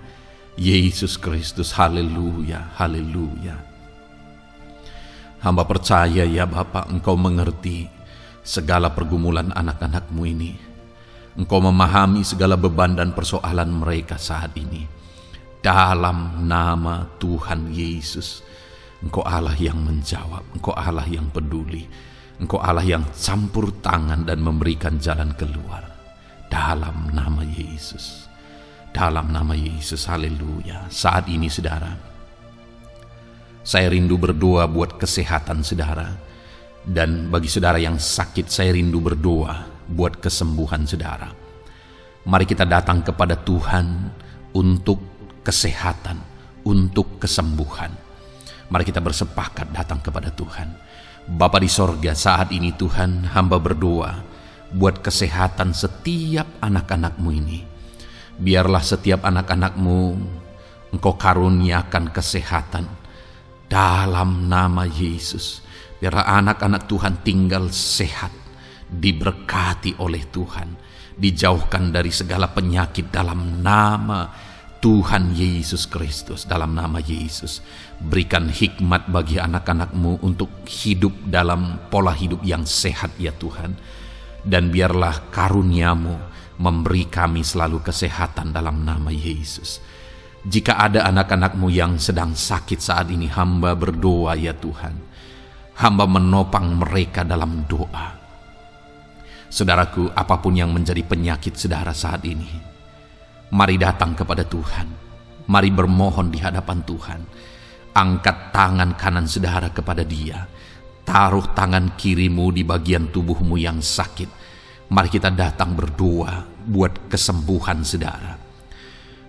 Yesus Kristus. Haleluya, haleluya. Hamba percaya ya Bapa, Engkau mengerti segala pergumulan anak-anak-Mu ini. Engkau memahami segala beban dan persoalan mereka saat ini. Dalam nama Tuhan Yesus, Engkau Allah yang menjawab, Engkau Allah yang peduli, Engkau Allah yang campur tangan dan memberikan jalan keluar. Dalam nama Yesus. Dalam nama Yesus, haleluya. Saat ini saudara, saya rindu berdoa buat kesehatan saudara. Dan bagi saudara yang sakit, saya rindu berdoa buat kesembuhan saudara. Mari kita datang kepada Tuhan untuk kesehatan, untuk kesembuhan. Mari kita bersepakat datang kepada Tuhan. Bapa di sorga, saat ini Tuhan, hamba berdoa buat kesehatan setiap anak-anak-Mu ini. Biarlah setiap anak-anak-Mu Engkau karuniakan kesehatan dalam nama Yesus. Biarlah anak-anak Tuhan tinggal sehat, diberkati oleh Tuhan, dijauhkan dari segala penyakit dalam nama Tuhan Yesus Kristus. Dalam nama Yesus, berikan hikmat bagi anak-anak-Mu untuk hidup dalam pola hidup yang sehat ya Tuhan. Dan biarlah karunia-Mu memberi kami selalu kesehatan dalam nama Yesus. Jika ada anak-anak-Mu yang sedang sakit saat ini, hamba berdoa ya Tuhan. Hamba menopang mereka dalam doa. Saudaraku, apapun yang menjadi penyakit saudara saat ini, mari datang kepada Tuhan. Mari bermohon di hadapan Tuhan. Angkat tangan kanan saudara kepada Dia. Taruh tangan kirimu di bagian tubuhmu yang sakit. Mari kita datang berdoa buat kesembuhan saudara.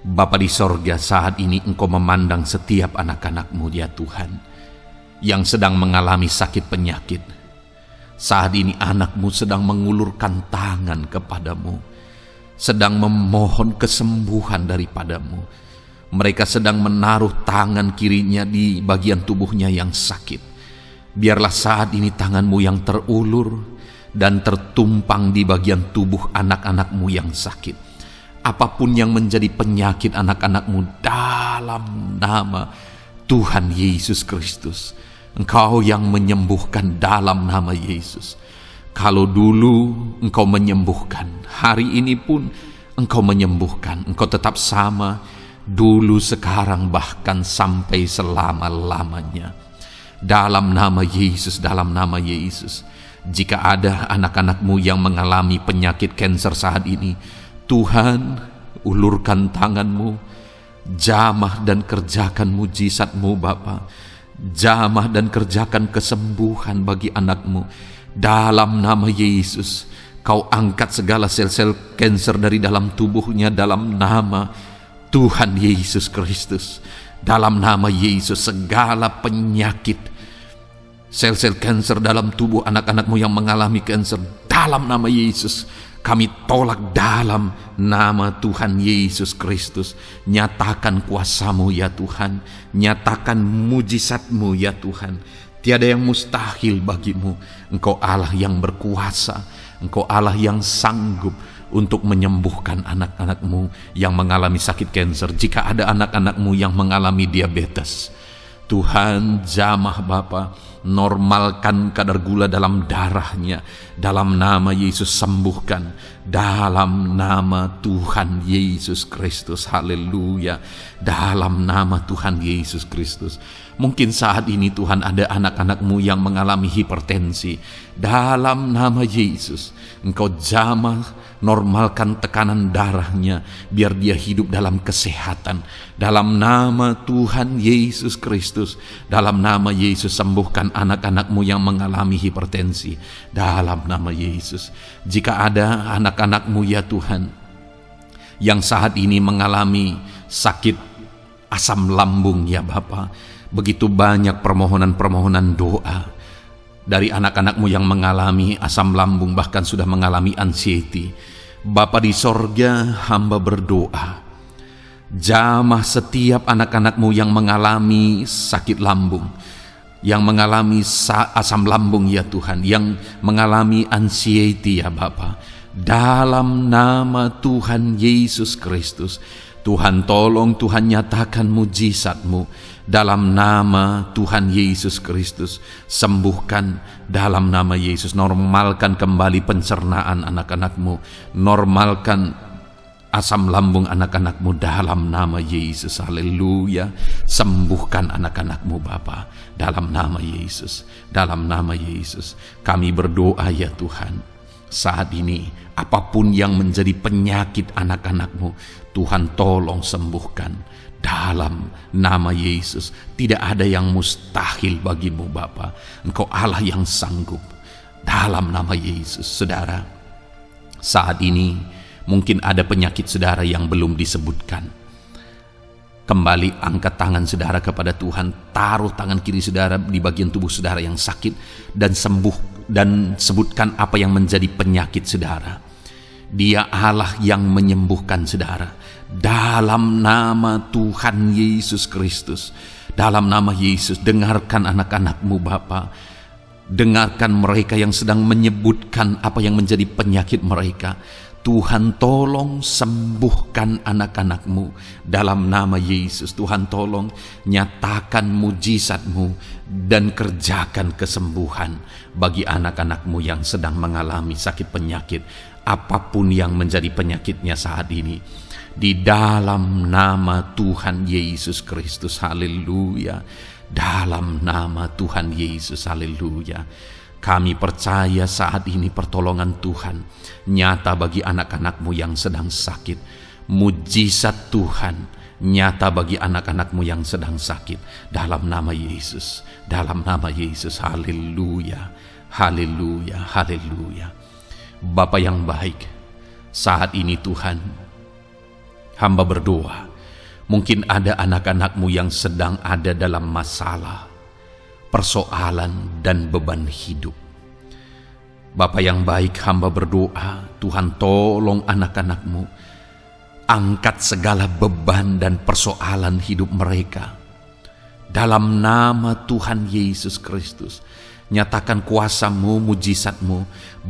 Bapa di sorga, saat ini Engkau memandang setiap anak-anak-Mu ya Tuhan, yang sedang mengalami sakit penyakit. Saat ini anak-Mu sedang mengulurkan tangan kepadamu, sedang memohon kesembuhan daripadamu. Mereka sedang menaruh tangan kirinya di bagian tubuhnya yang sakit. Biarlah saat ini tangan-Mu yang terulur dan tertumpang di bagian tubuh anak-anak-Mu yang sakit. Apapun yang menjadi penyakit anak-anak-Mu, dalam nama Tuhan Yesus Kristus, Engkau yang menyembuhkan dalam nama Yesus. Kalau dulu Engkau menyembuhkan, hari ini pun Engkau menyembuhkan. Engkau tetap sama, dulu, sekarang, bahkan sampai selama-lamanya. Dalam nama Yesus, dalam nama Yesus. Jika ada anak-anak-Mu yang mengalami penyakit kanker saat ini, Tuhan, ulurkan tangan-Mu, jamah dan kerjakan mujizat-Mu Bapa. Jamah dan kerjakan kesembuhan bagi anak-Mu. Dalam nama Yesus, Kau angkat segala sel-sel kanker dari dalam tubuhnya dalam nama Tuhan Yesus Kristus. Dalam nama Yesus, segala penyakit, sel-sel kanker dalam tubuh anak-anak-Mu yang mengalami kanker, dalam nama Yesus, kami tolak dalam nama Tuhan Yesus Kristus. Nyatakan kuasa-Mu ya Tuhan, nyatakan mujizat-Mu ya Tuhan. Tiada yang mustahil bagi-Mu. Engkau Allah yang berkuasa, Engkau Allah yang sanggup untuk menyembuhkan anak-anak-Mu yang mengalami sakit kanker. Jika ada anak-anak-Mu yang mengalami diabetes, Tuhan, jamah Bapa, normalkan kadar gula dalam darahnya. Dalam nama Yesus, sembuhkan. Dalam nama Tuhan Yesus Kristus, haleluya. Dalam nama Tuhan Yesus Kristus. Mungkin saat ini Tuhan ada anak-anak-Mu yang mengalami hipertensi. Dalam nama Yesus, Engkau jamah, normalkan tekanan darahnya, biar dia hidup dalam kesehatan. Dalam nama Tuhan Yesus Kristus, dalam nama Yesus, sembuhkan anak-anak-Mu yang mengalami hipertensi. Dalam nama Yesus. Jika ada anak-anak-Mu ya Tuhan, yang saat ini mengalami sakit asam lambung ya Bapa, begitu banyak permohonan-permohonan doa dari anak-anak-Mu yang mengalami asam lambung, bahkan sudah mengalami anxiety. Bapa di sorga, hamba berdoa, jamah setiap anak-anak-Mu yang mengalami sakit lambung, yang mengalami asam lambung ya Tuhan, yang mengalami anxiety ya Bapa. Dalam nama Tuhan Yesus Kristus, Tuhan tolong, Tuhan nyatakan mujizat-Mu. Dalam nama Tuhan Yesus Kristus, sembuhkan dalam nama Yesus. Normalkan kembali pencernaan anak-anak-Mu, normalkan asam lambung anak-anak-Mu dalam nama Yesus, haleluya. Sembuhkan anak-anak-Mu Bapa, dalam nama Yesus, dalam nama Yesus. Kami berdoa ya Tuhan, Saat ini, apapun yang menjadi penyakit anak-anakmu, Tuhan tolong sembuhkan. Dalam nama Yesus, tidak ada yang mustahil bagimu Bapa. Engkau Allah yang sanggup. Dalam nama Yesus, saudara, saat ini mungkin ada penyakit saudara yang belum disebutkan. Kembali angkat tangan saudara kepada Tuhan, taruh tangan kiri saudara di bagian tubuh saudara yang sakit dan sembuh, dan sebutkan apa yang menjadi penyakit saudara. Dia Allah yang menyembuhkan saudara. Dalam nama Tuhan Yesus Kristus, dalam nama Yesus, dengarkan anak-anakmu Bapa. Dengarkan mereka yang sedang menyebutkan apa yang menjadi penyakit mereka. Tuhan tolong sembuhkan anak-anakmu dalam nama Yesus. Tuhan tolong nyatakan mujizat-Mu dan kerjakan kesembuhan bagi anak-anakmu yang sedang mengalami sakit penyakit, apapun yang menjadi penyakitnya saat ini. Di dalam nama Tuhan Yesus Kristus, haleluya. Dalam nama Tuhan Yesus, haleluya. Kami percaya saat ini pertolongan Tuhan nyata bagi anak-anakmu yang sedang sakit. Mujizat Tuhan nyata bagi anak-anakmu yang sedang sakit. Dalam nama Yesus, dalam nama Yesus, haleluya, haleluya, haleluya. Bapa yang baik, saat ini Tuhan, hamba berdoa, mungkin ada anak-anakmu yang sedang ada dalam masalah, persoalan dan beban hidup. Bapa yang baik, hamba berdoa, Tuhan tolong anak-anakmu, angkat segala beban dan persoalan hidup mereka. Dalam nama Tuhan Yesus Kristus, nyatakan kuasa-Mu, mujizat-Mu,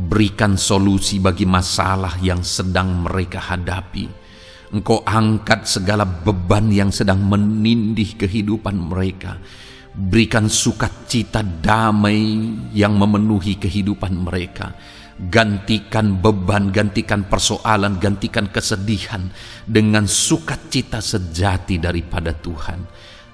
berikan solusi bagi masalah yang sedang mereka hadapi. Engkau angkat segala beban yang sedang menindih kehidupan mereka. Berikan sukacita damai yang memenuhi kehidupan mereka. Gantikan beban, gantikan persoalan, gantikan kesedihan dengan sukacita sejati daripada Tuhan.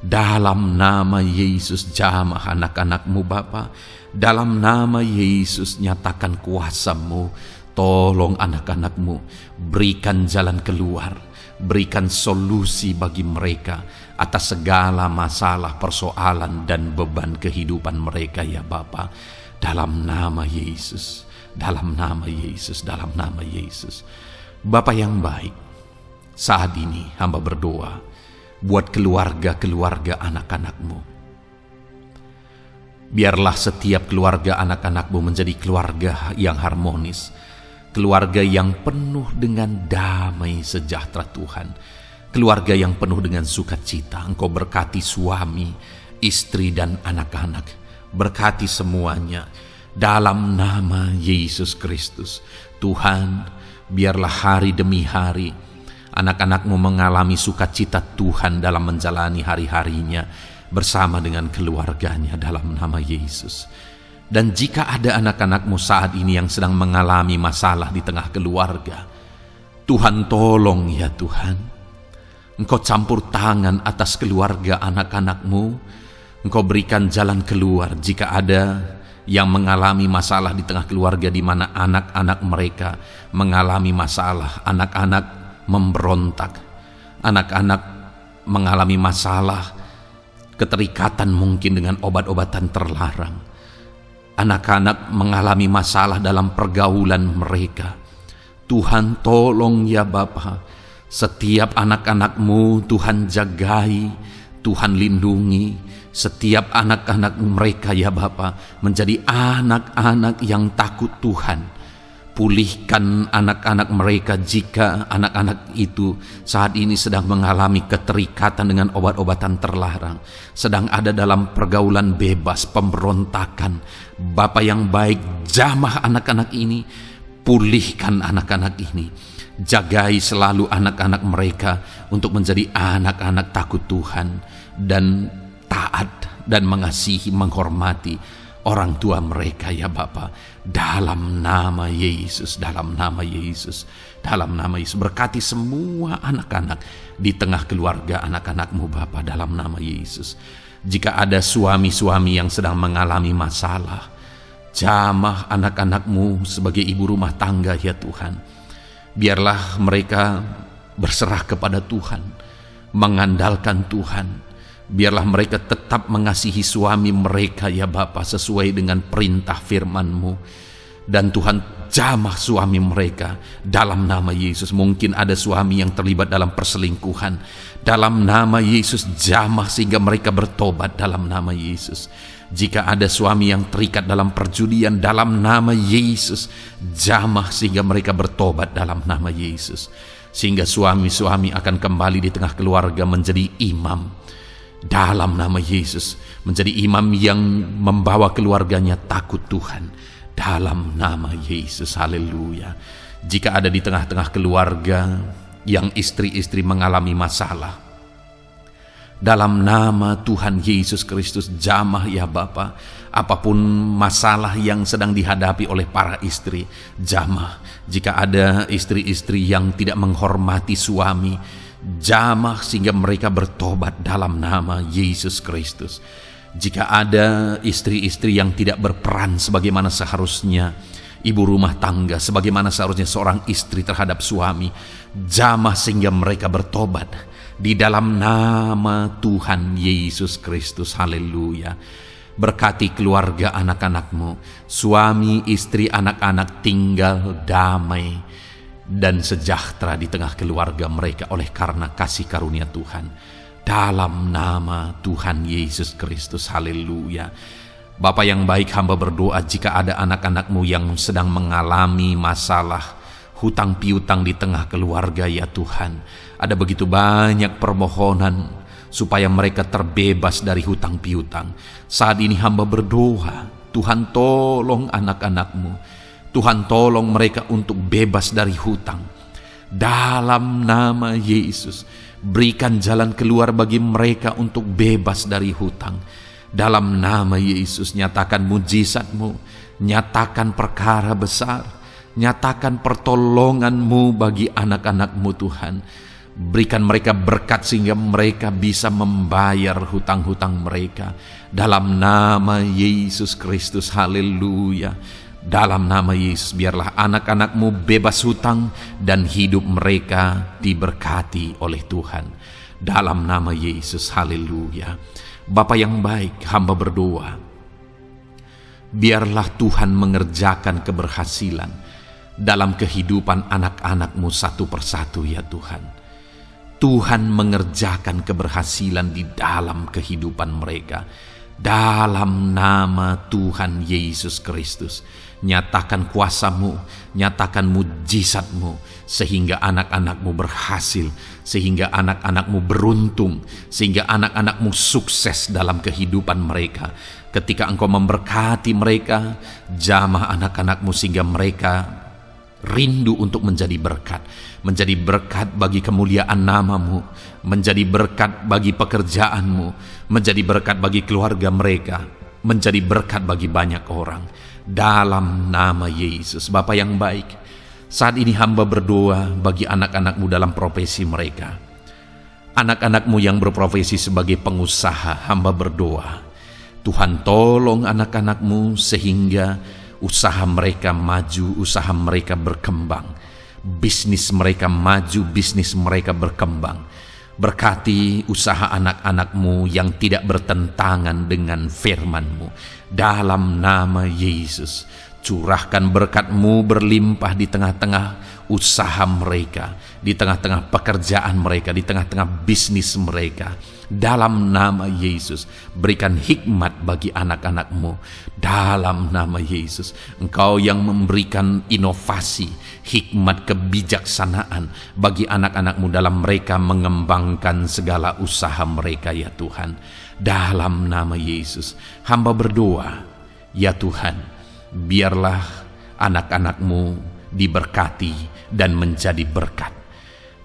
Dalam nama Yesus, jamah anak-anakmu Bapa. Dalam nama Yesus, nyatakan kuasa-Mu. Tolong anak-anakmu, berikan jalan keluar, berikan solusi bagi mereka atas segala masalah, persoalan, dan beban kehidupan mereka ya Bapa. Dalam nama Yesus, dalam nama Yesus, dalam nama Yesus. Bapa yang baik, saat ini hamba berdoa buat keluarga-keluarga anak-anakmu. Biarlah setiap keluarga anak-anakmu menjadi keluarga yang harmonis, keluarga yang penuh dengan damai sejahtera Tuhan, keluarga yang penuh dengan sukacita. Engkau berkati suami, istri, dan anak-anak. Berkati semuanya dalam nama Yesus Kristus. Tuhan, biarlah hari demi hari anak-anakmu mengalami sukacita Tuhan dalam menjalani hari-harinya bersama dengan keluarganya dalam nama Yesus. Dan jika ada anak-anakmu saat ini yang sedang mengalami masalah di tengah keluarga, Tuhan tolong ya Tuhan. Engkau campur tangan atas keluarga anak-anakmu. Engkau berikan jalan keluar jika ada yang mengalami masalah di tengah keluarga, di mana anak-anak mereka mengalami masalah, anak-anak memberontak, anak-anak mengalami masalah, keterikatan mungkin dengan obat-obatan terlarang. Anak-anak mengalami masalah dalam pergaulan mereka. Tuhan tolong ya Bapa, setiap anak-anakmu Tuhan jagai, Tuhan lindungi. Setiap anak-anak mereka ya Bapa menjadi anak-anak yang takut Tuhan. Pulihkan anak-anak mereka jika anak-anak itu saat ini sedang mengalami keterikatan dengan obat-obatan terlarang, sedang ada dalam pergaulan bebas, pemberontakan. Bapa yang baik, jamah anak-anak ini, pulihkan anak-anak ini. Jagai selalu anak-anak mereka untuk menjadi anak-anak takut Tuhan dan taat dan mengasihi, menghormati orang tua mereka ya Bapa. Dalam nama Yesus, dalam nama Yesus, dalam nama Yesus. Berkati semua anak-anak di tengah keluarga anak-anakmu Bapa, dalam nama Yesus. Jika ada suami-suami yang sedang mengalami masalah, Jamah anak-anak-Mu sebagai ibu rumah tangga ya Tuhan. Biarlah mereka berserah kepada Tuhan, mengandalkan Tuhan. Biarlah mereka tetap mengasihi suami mereka ya Bapa, sesuai dengan perintah firman-Mu. Dan Tuhan, jamah suami mereka dalam nama Yesus. Mungkin ada suami yang terlibat dalam perselingkuhan, dalam nama Yesus jamah sehingga mereka bertobat dalam nama Yesus. Jika ada suami yang terikat dalam perjudian, dalam nama Yesus jamah sehingga mereka bertobat dalam nama Yesus. Sehingga suami-suami akan kembali di tengah keluarga menjadi imam dalam nama Yesus, menjadi imam yang membawa keluarganya takut Tuhan dalam nama Yesus. Haleluya. Jika ada di tengah-tengah keluarga yang istri-istri mengalami masalah, dalam nama Tuhan Yesus Kristus jamah ya Bapa, apapun masalah yang sedang dihadapi oleh para istri, jamah. Jika ada istri-istri yang tidak menghormati suami, jamah sehingga mereka bertobat dalam nama Yesus Kristus. Jika ada istri-istri yang tidak berperan sebagaimana seharusnya ibu rumah tangga, sebagaimana seharusnya seorang istri terhadap suami, jamah sehingga mereka bertobat di dalam nama Tuhan Yesus Kristus. Haleluya. Berkati keluarga anak-anak-Mu, suami, istri, anak-anak tinggal damai dan sejahtera di tengah keluarga mereka oleh karena kasih karunia Tuhan. Dalam nama Tuhan Yesus Kristus. Haleluya. Bapa yang baik, hamba berdoa jika ada anak-anak-Mu yang sedang mengalami masalah hutang piutang di tengah keluarga ya Tuhan. Ada begitu banyak permohonan supaya mereka terbebas dari hutang piutang. Saat ini hamba berdoa, Tuhan tolong anak-anak-Mu. Tuhan tolong mereka untuk bebas dari hutang. Dalam nama Yesus, berikan jalan keluar bagi mereka untuk bebas dari hutang. Dalam nama Yesus, nyatakan mujizat-Mu, nyatakan perkara besar, nyatakan pertolongan-Mu bagi anak-anak-Mu Tuhan. Berikan mereka berkat sehingga mereka bisa membayar hutang-hutang mereka. Dalam nama Yesus Kristus. Haleluya. Dalam nama Yesus, biarlah anak-anak-Mu bebas hutang dan hidup mereka diberkati oleh Tuhan. Dalam nama Yesus. Haleluya. Bapa yang baik, hamba berdoa, biarlah Tuhan mengerjakan keberhasilan dalam kehidupan anak-anak-Mu satu persatu ya Tuhan. Tuhan mengerjakan keberhasilan di dalam kehidupan mereka. Dalam nama Tuhan Yesus Kristus, nyatakan kuasa-Mu, nyatakan mujizat-Mu, sehingga anak-anak-Mu berhasil, sehingga anak-anak-Mu beruntung, sehingga anak-anak-Mu sukses dalam kehidupan mereka. Ketika Engkau memberkati mereka, jamah anak-anak-Mu sehingga mereka rindu untuk menjadi berkat bagi kemuliaan nama-Mu, menjadi berkat bagi pekerjaan-Mu, menjadi berkat bagi keluarga mereka, menjadi berkat bagi banyak orang. Dalam nama Yesus. Bapa yang baik, saat ini hamba berdoa bagi anak-anak-Mu dalam profesi mereka. Anak-anak-Mu yang berprofesi sebagai pengusaha, hamba berdoa, Tuhan tolong anak-anak-Mu sehingga usaha mereka maju, usaha mereka berkembang, bisnis mereka maju, bisnis mereka berkembang. Berkati usaha anak-anak-Mu yang tidak bertentangan dengan firman-Mu. Dalam nama Yesus, curahkan berkat-Mu berlimpah di tengah-tengah usaha mereka, di tengah-tengah pekerjaan mereka, di tengah-tengah bisnis mereka. Dalam nama Yesus, berikan hikmat bagi anak-anak-Mu. Dalam nama Yesus, Engkau yang memberikan inovasi, hikmat, kebijaksanaan bagi anak-anak-Mu dalam mereka mengembangkan segala usaha mereka ya Tuhan. Dalam nama Yesus, hamba berdoa, ya Tuhan, biarlah anak-anak-Mu diberkati dan menjadi berkat.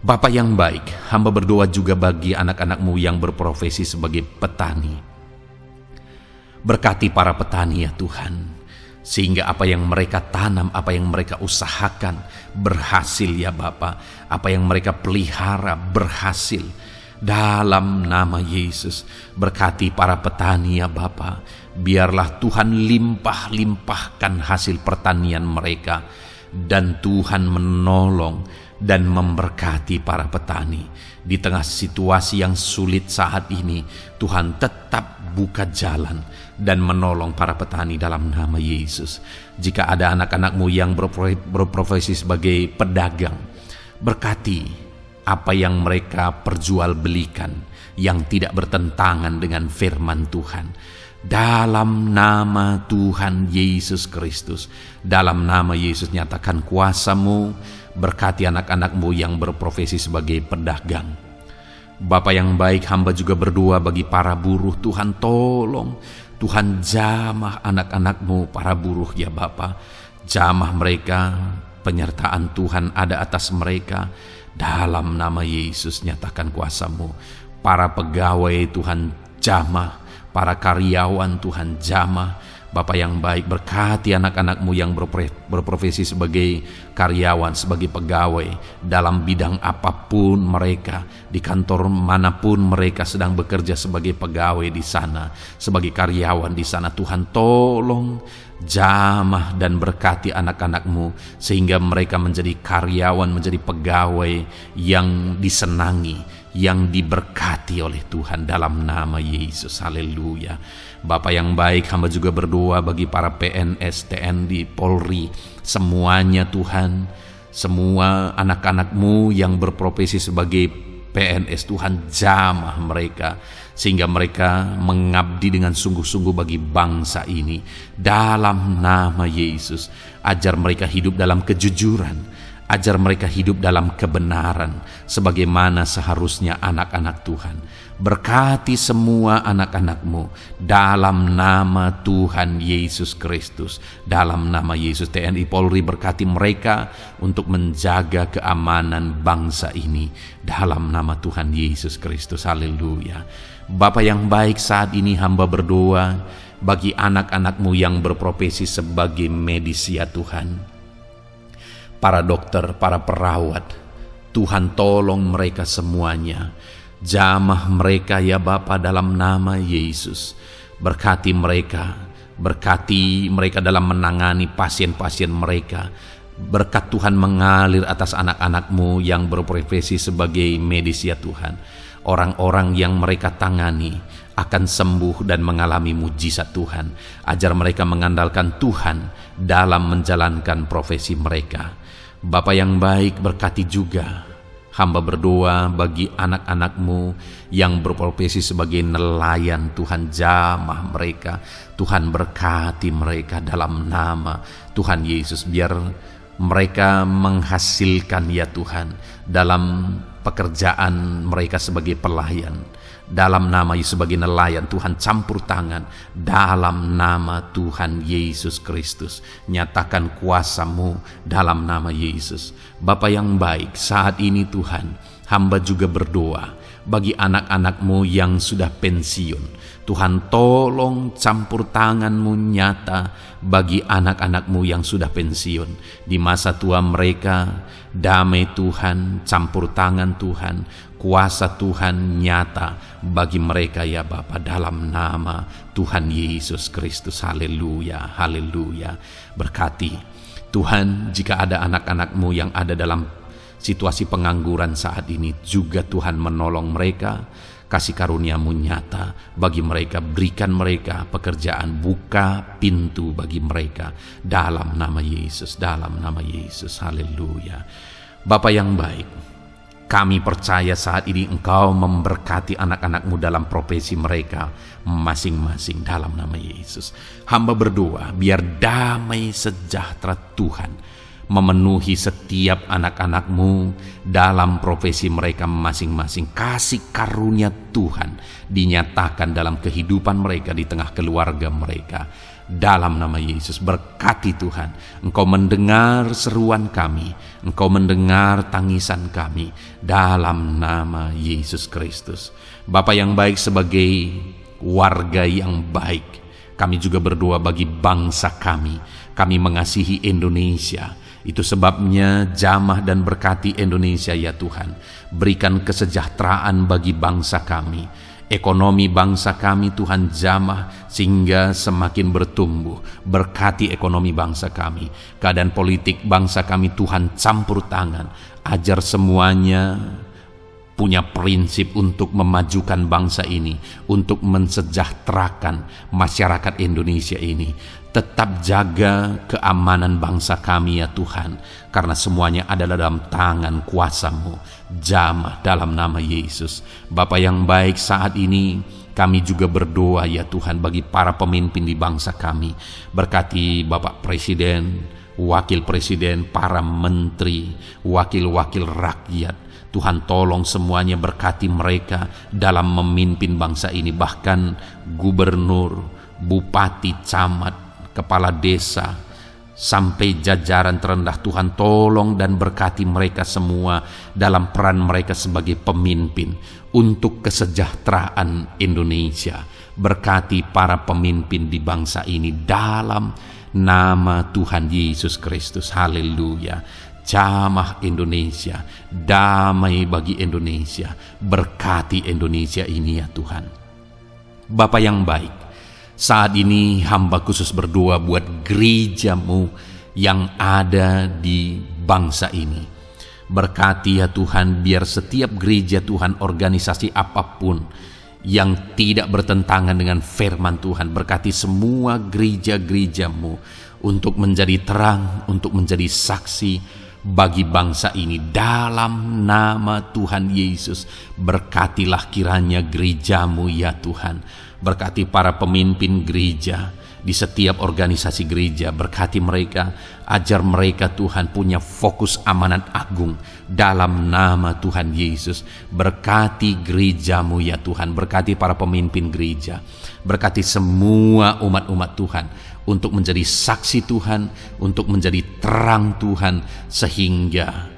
Bapa yang baik, hamba berdoa juga bagi anak-anak-Mu yang berprofesi sebagai petani. Berkati para petani ya Tuhan, sehingga apa yang mereka tanam, apa yang mereka usahakan berhasil ya Bapa. Apa yang mereka pelihara berhasil. Dalam nama Yesus, berkati para petani ya Bapa. Biarlah Tuhan limpah-limpahkan hasil pertanian mereka, dan Tuhan menolong dan memberkati para petani. Di tengah situasi yang sulit saat ini, Tuhan tetap buka jalan dan menolong para petani dalam nama Yesus. Jika ada anak-anak-Mu yang berprofesi sebagai pedagang, berkati apa yang mereka perjualbelikan yang tidak bertentangan dengan firman Tuhan. Dalam nama Tuhan Yesus Kristus, dalam nama Yesus nyatakan kuasa-Mu, berkati anak-anak-Mu yang berprofesi sebagai pedagang. Bapa yang baik, hamba juga berdoa bagi para buruh. Tuhan tolong, Tuhan jamah anak-anak-Mu para buruh ya Bapa. Jamah mereka, penyertaan Tuhan ada atas mereka. Dalam nama Yesus nyatakan kuasa-Mu. Para pegawai Tuhan jamah, para karyawan Tuhan jamah. Bapa yang baik, berkati anak-anak-Mu yang berprofesi sebagai karyawan, sebagai pegawai dalam bidang apapun mereka, di kantor manapun mereka sedang bekerja sebagai pegawai di sana, sebagai karyawan di sana. Tuhan tolong jamah dan berkati anak-anak-Mu sehingga mereka menjadi karyawan, menjadi pegawai yang disenangi, yang diberkati oleh Tuhan dalam nama Yesus. Haleluya. Bapa yang baik, hamba juga berdoa bagi para PNS, TNI, Polri, semuanya Tuhan, semua anak-anak-Mu yang berprofesi sebagai PNS, Tuhan jamah mereka sehingga mereka mengabdi dengan sungguh-sungguh bagi bangsa ini. Dalam nama Yesus, ajar mereka hidup dalam kejujuran, ajar mereka hidup dalam kebenaran sebagaimana seharusnya anak-anak Tuhan. Berkati semua anak-anak-Mu dalam nama Tuhan Yesus Kristus. Dalam nama Yesus, TNI Polri berkati mereka untuk menjaga keamanan bangsa ini dalam nama Tuhan Yesus Kristus. Haleluya. Bapa yang baik, saat ini hamba berdoa bagi anak-anak-Mu yang berprofesi sebagai medis ya Tuhan. Para dokter, para perawat, Tuhan tolong mereka semuanya. Jamah mereka ya Bapa dalam nama Yesus. Berkati mereka dalam menangani pasien-pasien mereka. Berkat Tuhan mengalir atas anak-anak-Mu yang berprofesi sebagai medis ya Tuhan. Orang-orang yang mereka tangani akan sembuh dan mengalami mujizat Tuhan. Ajar mereka mengandalkan Tuhan dalam menjalankan profesi mereka. Bapa yang baik, berkati juga hamba berdoa bagi anak-anak-Mu yang berprofesi sebagai nelayan. Tuhan jamah mereka, Tuhan berkati mereka dalam nama Tuhan Yesus. Biar mereka menghasilkan ya Tuhan dalam pekerjaan mereka sebagai pelayan. Dalam nama Yesus, sebagai nelayan, Tuhan campur tangan dalam nama Tuhan Yesus Kristus. Nyatakan kuasa-Mu dalam nama Yesus. Bapa yang baik, saat ini Tuhan, hamba juga berdoa bagi anak-anak-Mu yang sudah pensiun. Tuhan tolong campur tangan-Mu nyata bagi anak-anak-Mu yang sudah pensiun. Di masa tua mereka, damai Tuhan, campur tangan Tuhan, kuasa Tuhan nyata bagi mereka ya Bapa dalam nama Tuhan Yesus Kristus. Haleluya, haleluya. Berkati Tuhan, jika ada anak-anak-Mu yang ada dalam situasi pengangguran saat ini, juga Tuhan menolong mereka. Kasih karunia-Mu nyata bagi mereka, berikan mereka pekerjaan, buka pintu bagi mereka dalam nama Yesus, dalam nama Yesus. Haleluya. Bapa yang baik, kami percaya saat ini Engkau memberkati anak-anak-Mu dalam profesi mereka masing-masing dalam nama Yesus. Hamba berdoa biar damai sejahtera Tuhan memenuhi setiap anak-anak-Mu dalam profesi mereka masing-masing. Kasih karunia Tuhan dinyatakan dalam kehidupan mereka, di tengah keluarga mereka. Dalam nama Yesus, berkati Tuhan. Engkau mendengar seruan kami, Engkau mendengar tangisan kami dalam nama Yesus Kristus. Bapa yang baik, sebagai warga yang baik, kami juga berdoa bagi bangsa kami. Kami mengasihi Indonesia. Itu sebabnya jamah dan berkati Indonesia ya Tuhan. Berikan kesejahteraan bagi bangsa kami. Ekonomi bangsa kami Tuhan jamah sehingga semakin bertumbuh. Berkati ekonomi bangsa kami. Keadaan politik bangsa kami Tuhan campur tangan. Ajar semuanya punya prinsip untuk memajukan bangsa ini, untuk mensejahterakan masyarakat Indonesia ini. Tetap jaga keamanan bangsa kami ya Tuhan, karena semuanya adalah dalam tangan kuasa-Mu. Jamah dalam nama Yesus. Bapa yang baik, saat ini kami juga berdoa ya Tuhan bagi para pemimpin di bangsa kami. Berkati Bapak Presiden, Wakil Presiden, para menteri, wakil-wakil rakyat. Tuhan tolong semuanya, berkati mereka dalam memimpin bangsa ini. Bahkan gubernur, bupati, camat, kepala desa, sampai jajaran terendah. Tuhan tolong dan berkati mereka semua dalam peran mereka sebagai pemimpin untuk kesejahteraan Indonesia. Berkati para pemimpin di bangsa ini dalam nama Tuhan Yesus Kristus. Haleluya. Jamah Indonesia, damai bagi Indonesia. Berkati Indonesia ini ya Tuhan. Bapa yang baik, saat ini hamba khusus berdoa buat gereja-Mu yang ada di bangsa ini. Berkati ya Tuhan, biar setiap gereja Tuhan, organisasi apapun yang tidak bertentangan dengan firman Tuhan, berkati semua gereja-gereja-Mu untuk menjadi terang, untuk menjadi saksi bagi bangsa ini dalam nama Tuhan Yesus. Berkatilah kiranya gereja-Mu ya Tuhan. Berkati para pemimpin gereja di setiap organisasi gereja. Berkati mereka, ajar mereka Tuhan punya fokus amanat agung dalam nama Tuhan Yesus. Berkati gereja-Mu ya Tuhan. Berkati para pemimpin gereja. Berkati semua umat-umat Tuhan untuk menjadi saksi Tuhan, untuk menjadi terang Tuhan, sehingga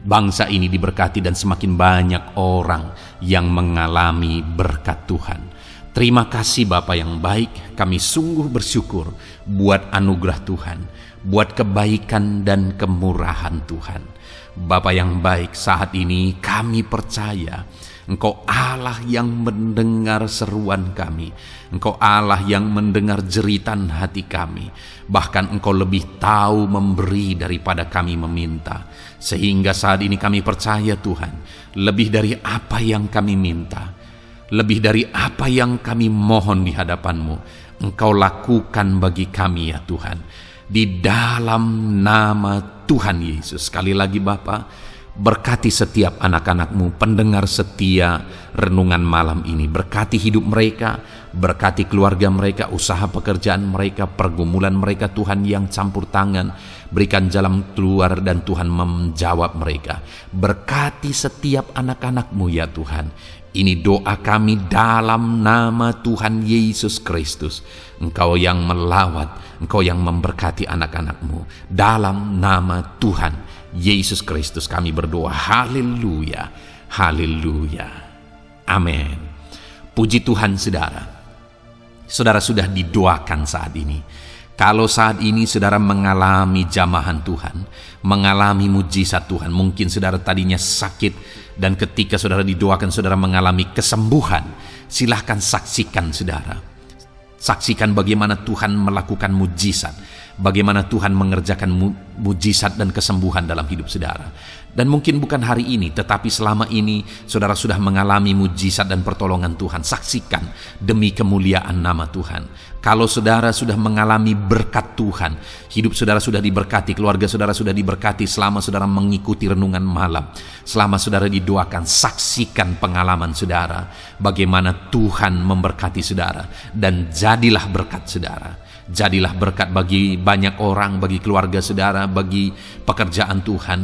bangsa ini diberkati dan semakin banyak orang yang mengalami berkat Tuhan. Terima kasih Bapa yang baik, kami sungguh bersyukur buat anugerah Tuhan, buat kebaikan dan kemurahan Tuhan. Bapa yang baik, saat ini kami percaya Engkau Allah yang mendengar seruan kami. Engkau Allah yang mendengar jeritan hati kami. Bahkan Engkau lebih tahu memberi daripada kami meminta. Sehingga saat ini kami percaya Tuhan, lebih dari apa yang kami minta, lebih dari apa yang kami mohon di hadapan-Mu, Engkau lakukan bagi kami ya Tuhan. Di dalam nama Tuhan Yesus. Sekali lagi Bapa, berkati setiap anak-anak-Mu, pendengar setia renungan malam ini. Berkati hidup mereka, berkati keluarga mereka, usaha pekerjaan mereka, pergumulan mereka Tuhan yang campur tangan. Berikan jalan keluar dan Tuhan menjawab mereka. Berkati setiap anak-anak-Mu ya Tuhan. Ini doa kami dalam nama Tuhan Yesus Kristus. Engkau yang melawat, Engkau yang memberkati anak-anak-Mu. Dalam nama Tuhan Yesus Kristus kami berdoa. Haleluya, haleluya, amin. Puji Tuhan saudara. Saudara sudah didoakan saat ini. Kalau saat ini saudara mengalami jamahan Tuhan, mengalami mujizat Tuhan, mungkin saudara tadinya sakit dan ketika saudara didoakan saudara mengalami kesembuhan, silahkan saksikan saudara. Saksikan bagaimana Tuhan melakukan mujizat, bagaimana Tuhan mengerjakan mujizat dan kesembuhan dalam hidup saudara. Dan mungkin bukan hari ini, tetapi selama ini saudara sudah mengalami mujizat dan pertolongan Tuhan. Saksikan demi kemuliaan nama Tuhan. Kalau saudara sudah mengalami berkat Tuhan, hidup saudara sudah diberkati, keluarga saudara sudah diberkati selama saudara mengikuti renungan malam, selama saudara didoakan, saksikan pengalaman saudara, bagaimana Tuhan memberkati saudara, dan jadilah berkat saudara. Jadilah berkat bagi banyak orang, bagi keluarga saudara, bagi pekerjaan Tuhan.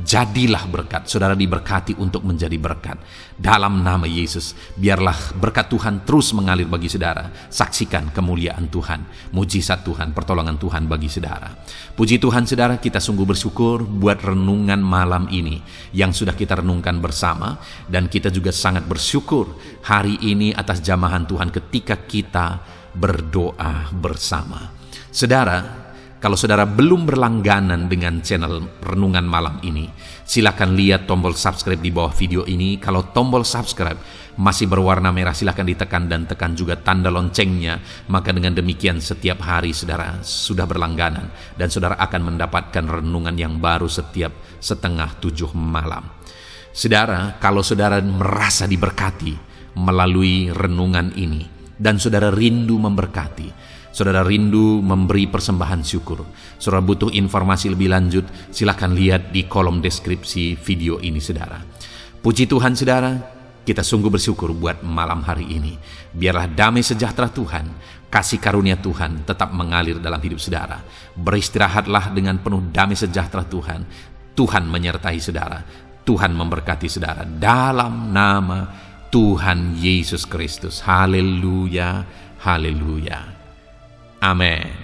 Jadilah berkat, saudara diberkati untuk menjadi berkat. Dalam nama Yesus, biarlah berkat Tuhan terus mengalir bagi saudara. Saksikan kemuliaan Tuhan, mujizat Tuhan, pertolongan Tuhan bagi saudara. Puji Tuhan saudara, kita sungguh bersyukur buat renungan malam ini yang sudah kita renungkan bersama. Dan kita juga sangat bersyukur hari ini atas jamahan Tuhan ketika kita berdoa bersama. Saudara, Kalau saudara belum berlangganan dengan channel Renungan Malam ini, silakan lihat tombol subscribe di bawah video ini. Kalau tombol subscribe masih berwarna merah, silakan ditekan dan tekan juga tanda loncengnya. Maka dengan demikian setiap hari saudara sudah berlangganan dan saudara akan mendapatkan renungan yang baru setiap 6:30 malam. Saudara, kalau saudara merasa diberkati melalui renungan ini dan saudara rindu memberkati, saudara rindu memberi persembahan syukur, saudara butuh informasi lebih lanjut, silakan lihat di kolom deskripsi video ini saudara. Puji Tuhan saudara, kita sungguh bersyukur buat malam hari ini. Biarlah damai sejahtera Tuhan, kasih karunia Tuhan tetap mengalir dalam hidup saudara. Beristirahatlah dengan penuh damai sejahtera Tuhan. Tuhan menyertai saudara, Tuhan memberkati saudara dalam nama Tuhan Yesus Kristus. Haleluya, haleluya. Amin.